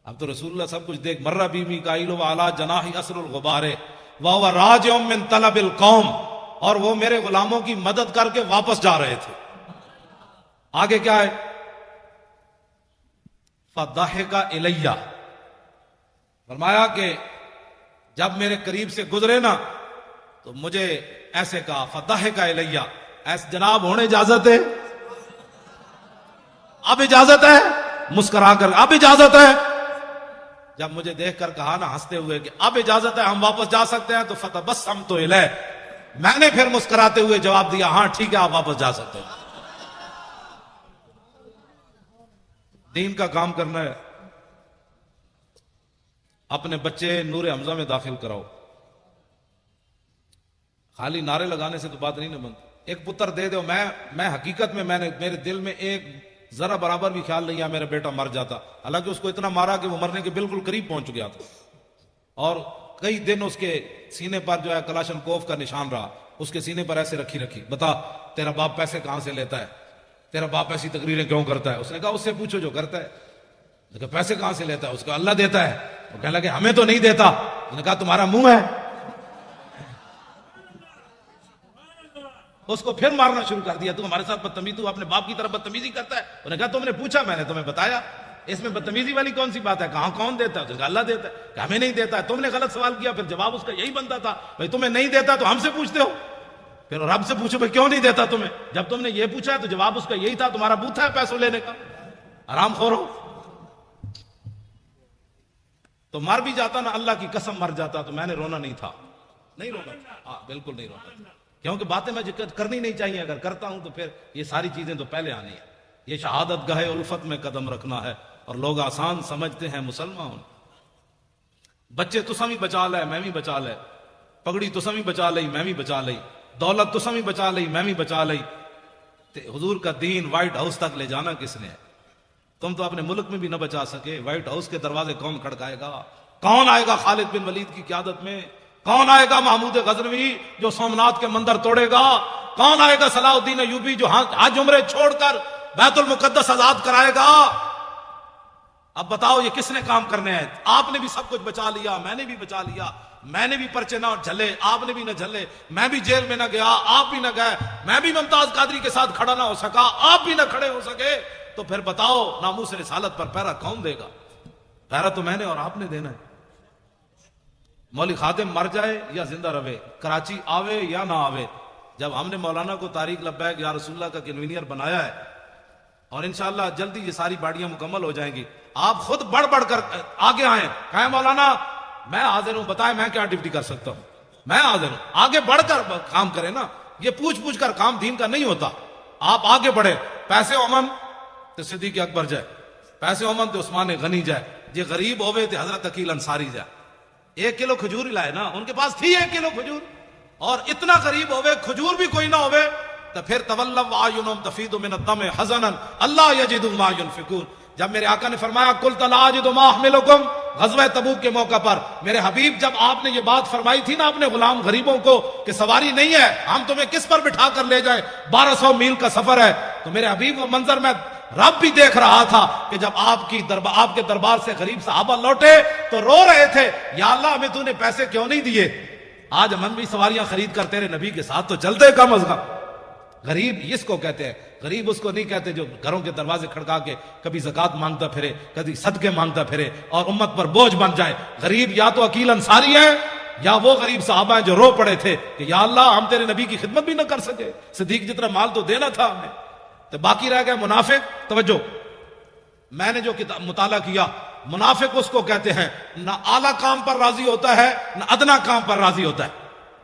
اب تو رسول اللہ سب کچھ دیکھ. مرہ بی میکائیل وعلی جناح اثر الغبار وَهُوَ رَاجِعٌ مِّن طَلَبِ الْقَوْمِ، اور وہ میرے غلاموں کی مدد کر کے واپس جا رہے تھے۔ آگے کیا ہے؟ فَضَحِكَ إِلَيَّ، فرمایا کہ جب میرے قریب سے گزرے نا تو مجھے ایسے کہا، فَضَحِكَ إِلَيَّ، ایسے جناب ہونے اجازت ہے؟ اب اجازت ہے؟ مسکرا کر اب اجازت ہے؟ جب مجھے دیکھ کر کہا نا ہنستے ہوئے کہ اب اجازت ہے، ہم واپس جا سکتے ہیں، تو فَتَبَسَّمْتُ إِلَيْهِ، میں نے پھر مسکراتے ہوئے جواب دیا، ہاں ٹھیک ہے آپ واپس جا سکتے ہیں۔ دین کا کام کرنا ہے، اپنے بچے نور حمزہ میں داخل کراؤ، خالی نعرے لگانے سے تو بات نہیں نہ بنتی۔ ایک پتر دے دو، میں حقیقت میں میرے دل میں ایک ذرا برابر بھی خیال نہیں ہے میرا بیٹا مر جاتا، حالانکہ اس کو اتنا مارا کہ وہ مرنے کے بالکل قریب پہنچ گیا تھا، اور کئی دن اس کے سینے پر جو ہے کلاشنکوف کا نشان رہا، اس کے سینے پر ایسے رکھی، بتا تیرا باپ پیسے کہاں سے لیتا ہے، تیرا باپ ایسی تقریریں کیوں کرتا ہے؟ اس نے کہا اس سے پوچھو جو کرتا ہے۔ اس نے کہا پیسے کہاں سے لیتا ہے؟ اس کا اللہ دیتا ہے۔ وہ کہنے لگے ہمیں تو نہیں دیتا۔ اس نے کہا تمہارا منہ ہے۔ اس کو پھر مارنا شروع کر دیا، تو ہمارے ساتھ بدتمیزی، تو اپنے باپ کی طرف بدتمیزی کرتا ہے۔ انہوں نے کہا تم نے پوچھا، میں نے تمہیں بتایا، اس میں بدتمیزی والی کون سی بات ہے؟ کہاں کون دیتا ہے؟ اس نے کہا اللہ دیتا ہے۔ کہ ہمیں نہیں دیتا ہے، تم نے غلط سوال کیا، پھر جواب اس کا یہی بنتا تھا بھائی تمہیں نہیں دیتا تو ہم سے پوچھتے ہو، پھر رب سے پوچھو بھائی کیوں نہیں دیتا تمہیں؟ جب تم نے یہ پوچھا ہے تو جواب اس کا یہی تھا، تمہارا بوتھا ہے پیسوں لینے کا، آرام خور ہو۔ تو مر بھی جاتا نا، اللہ کی قسم مر جاتا تو میں نے رونا نہیں تھا، نہیں رونا تھا، ہاں بالکل نہیں رونا تھا، کیونکہ باتیں مجھے کرنی نہیں چاہیے، اگر کرتا ہوں تو پھر یہ ساری چیزیں تو پہلے آنی ہے۔ یہ شہادت گاہ الفت میں قدم رکھنا ہے، اور لوگ آسان سمجھتے ہیں مسلمان۔ بچے تساں بھی بچا لے میں بھی بچا لے، پگڑی تساں بھی بچا لئی میں بھی بچا لئی، دولت تساں بھی بچا لئی میں بھی بچا لئی، حضور کا دین وائٹ ہاؤس تک لے جانا کس نے ہے؟ تم تو اپنے ملک میں بھی نہ بچا سکے، وائٹ ہاؤس کے دروازے کون کھڑکائے گا؟ کون آئے گا خالد بن ولید کی قیادت میں؟ کون آئے گا محمود غزنوی جو سومنات کے مندر توڑے گا؟ کون آئے گا صلاح الدین ایوبی جو حج عمرے چھوڑ کر بیت المقدس آزاد کرائے گا؟ اب بتاؤ یہ کس نے کام کرنے ہیں؟ آپ نے بھی سب کچھ بچا لیا، میں نے بھی بچا لیا، میں نے بھی پرچے نہ جھلے، آپ نے بھی نہ جھلے، میں بھی جیل میں نہ گیا، آپ بھی نہ گئے، میں بھی ممتاز قادری کے ساتھ کھڑا نہ ہو سکا، آپ بھی نہ کھڑے ہو سکے، تو پھر بتاؤ ناموس رسالت پر پہرا کون دے گا؟ پہرا تو میں نے اور آپ نے دینا ہے۔ مولوی خادم مر جائے یا زندہ رہے، کراچی آوے یا نہ آوے، جب ہم نے مولانا کو طارق لبیک یا رسول اللہ کا کنوینئر بنایا ہے، اور انشاءاللہ جلدی یہ ساری باڑیاں مکمل ہو جائیں گی، آپ خود بڑھ بڑھ کر آگے آئیں، کہیں مولانا میں حاضر ہوں، بتائیں میں کیا ڈیوٹی کر سکتا ہوں، میں حاضر ہوں، آگے بڑھ کر کام کریں نا، یہ پوچھ کر کام دین کا نہیں ہوتا۔ آپ آگے بڑھے، پیسے امن تو صدیق اکبر جائے، پیسے امن تو عثمان غنی جائے، یہ غریب ہوئے تو حضرت عقیل انصاری جائے، 1 کلو کھجور ہی لائے نا، ان کے پاس تھی 1 کلو کھجور، اور اتنا غریب ہوئے کھجور بھی کوئی نہ ہوئے، تو پھر تولوا اعینہم تفیض من الدمع حزنا اللہ یجدوا ما ينفقون۔ جب میرے آقا نے فرمایا قلت لا اجد ما احملکم، غزوہ تبوک کے موقع پر میرے حبیب جب آپ نے یہ بات فرمائی تھی نا اپنے غلام غریبوں کو کہ سواری نہیں ہے، ہم تمہیں کس پر بٹھا کر لے جائیں، 1200 میل کا سفر ہے، تو میرے حبیب وہ منظر میں رب بھی دیکھ رہا تھا کہ جب آپ کے دربار سے غریب صحابہ لوٹے تو رو رہے تھے، یا اللہ ہمیں تو نے پیسے کیوں نہیں دیے، آج ہم بھی سواریاں خرید کر تیرے نبی کے ساتھ تو چلتے کم از کم۔ غریب اس کو کہتے ہیں، غریب اس کو نہیں کہتے جو گھروں کے دروازے کھڑکا کے کبھی زکوٰۃ مانگتا پھرے، کبھی صدقے مانگتا پھرے اور امت پر بوجھ بن جائے۔ غریب یا تو عقیل انصاری ہے یا وہ غریب صحابہ ہیں جو رو پڑے تھے کہ یا اللہ ہم تیرے نبی کی خدمت بھی نہ کر سکے، صدیق جتنا مال تو دینا تھا ہمیں، تو باقی رہ گئے منافق۔ توجہ، میں نے جو مطالعہ کیا، منافق اس کو کہتے ہیں نہ اعلیٰ کام پر راضی ہوتا ہے نہ ادنا کام پر راضی ہوتا ہے۔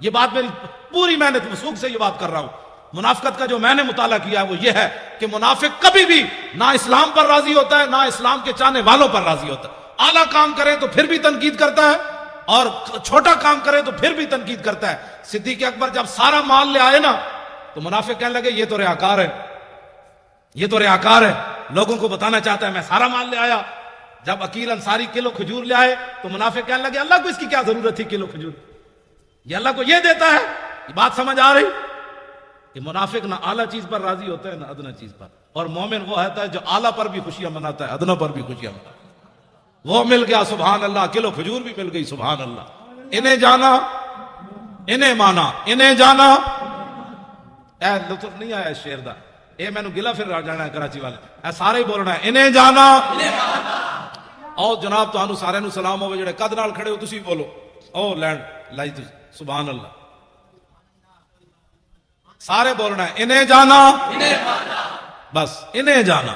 یہ بات میری پوری محنت وثوق سے یہ بات کر رہا ہوں۔ منافقت کا جو میں نے مطالعہ کیا ہے وہ یہ ہے کہ منافق کبھی بھی نہ اسلام پر راضی ہوتا ہے نہ اسلام کے چاہنے والوں پر راضی ہوتا ہے۔ اعلیٰ کام کرے تو پھر بھی تنقید کرتا ہے اور چھوٹا کام کرے تو پھر بھی تنقید کرتا ہے۔ صدیق اکبر جب سارا مال لے آئے نا تو منافق کہنے لگے یہ تو ریاکار ہے، یہ تو ریاکار ہے، لوگوں کو بتانا چاہتا ہے میں سارا مال لے آیا۔ جب عقیل انصاری کلو کھجور لے آئے تو منافق کہنے لگے اللہ کو اس کی کیا ضرورت تھی کلو کھجور، یہ اللہ کو یہ دیتا ہے۔ یہ بات سمجھ آ رہی کہ منافق نہ اعلیٰ چیز پر راضی ہوتا ہے نہ ادنا چیز پر، اور مومن وہ ہوتا ہے جو اعلیٰ پر بھی خوشیاں مناتا ہے ادنا پر بھی خوشیاں مناتا ہے۔ وہ مل گیا سبحان اللہ، کلو کھجور بھی مل گئی سبحان اللہ۔ انہیں جانا انہیں مانا انہیں جانا. اے لطف نہیں آیا اس شعر دا, اے مینوں گلا پھر جانا ہے کراچی والے, اے سارے ہی بولنا ہے انہیں جانا. او جناب تانوں سارے نوں سلام ہوے جڑے قد نال کھڑے ہو تسی بولو او لینڈ لائی تسی سبحان اللہ. سارے بولنا ہے انہیں جانا بس انہیں جانا.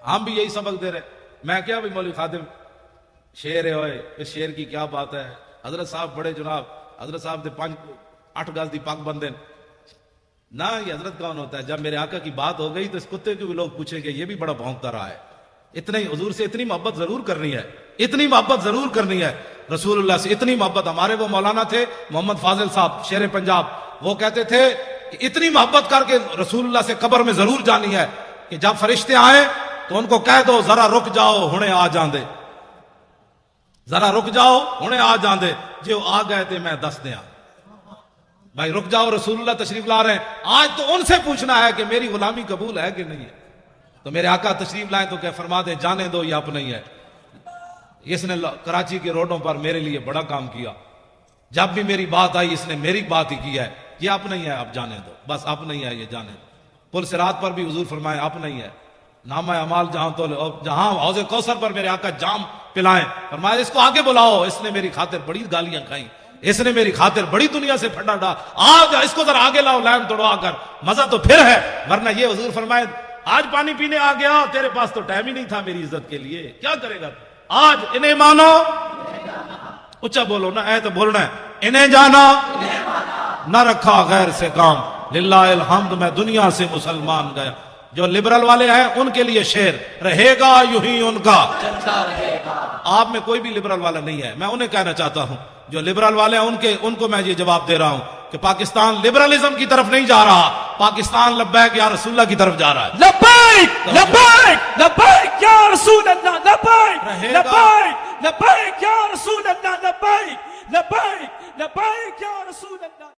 ہم بھی یہی سبق دے رہے. میں کیا بھی مولوی خادم شیر ہے ہوئے اس شیر کی کیا بات ہے. حضرت صاحب بڑے جناب حضرت صاحب دے 8 گز دی پگ بندے نہ. یہ حضرت کون ہوتا ہے؟ جب میرے آقا کی بات ہو گئی تو اس کتے کو بھی لوگ پوچھیں گے یہ بھی بڑا بھونکتا رہا ہے. اتنا ہی حضور سے اتنی محبت ضرور کرنی ہے, اتنی محبت ضرور کرنی ہے رسول اللہ سے اتنی محبت. ہمارے وہ مولانا تھے محمد فاضل صاحب شیر پنجاب, وہ کہتے تھے کہ اتنی محبت کر کے رسول اللہ سے قبر میں ضرور جانی ہے کہ جب فرشتے آئیں تو ان کو کہہ دو ذرا رک جاؤ ہنے آ جاندے, ذرا رک جاؤ ہنے آ جاندے, جو آ گئے تھے میں دس دیاں. بھائی رک جاؤ رسول اللہ تشریف لا رہے ہیں. آج تو ان سے پوچھنا ہے کہ میری غلامی قبول ہے کہ نہیں ہے. تو میرے آقا تشریف لائیں تو کہ فرما دیں جانے دو یہ اپنا ہی ہے. اس نے کراچی کے روڈوں پر میرے لیے بڑا کام کیا. جب بھی میری بات آئی اس نے میری بات ہی کی ہے. یہ اپنا ہی ہے اب جانے دو بس اپنا ہی ہے یہ جانے دو. پل صراط پر بھی حضور فرمائے اپنا ہی ہے. نامہ اعمال جہاں تو جہاں حوض کوثر پر میرے آقا جام پلائیں فرمایا اس کو آگے بلاؤ, اس نے میری خاطر بڑی گالیاں کھائیں, اس نے میری خاطر بڑی دنیا سے پھٹا ڈا, آج اس کو ذرا آگے لاؤ لائن توڑوا کر, مزہ تو پھر ہے. ورنہ یہ حضور فرمائے آج پانی پینے آ گیا تیرے پاس تو ٹائم ہی نہیں تھا میری عزت کے لیے, کیا کرے گا آج. انہیں مانو اچھا بولو نا, اے تو بولنا ہے انہیں جانا نہ رکھا غیر سے کام. للہ الحمد میں دنیا سے مسلمان گیا. جو لبرل والے ہیں ان کے لیے شعر رہے گا یوں ہی ان کا. آپ میں کوئی بھی لبرل والا نہیں ہے. میں انہیں کہنا چاہتا ہوں جو لبرل والے ہیں ان کو میں یہ جواب دے رہا ہوں کہ پاکستان لبرلزم کی طرف نہیں جا رہا, پاکستان لبیک یا رسول اللہ کی طرف جا رہا ہے. لبیک لبیک لبیک یا رسول اللہ, لبیک لبیک لبیک یا رسول اللہ, لبیک لبیک لبیک یا رسول اللہ.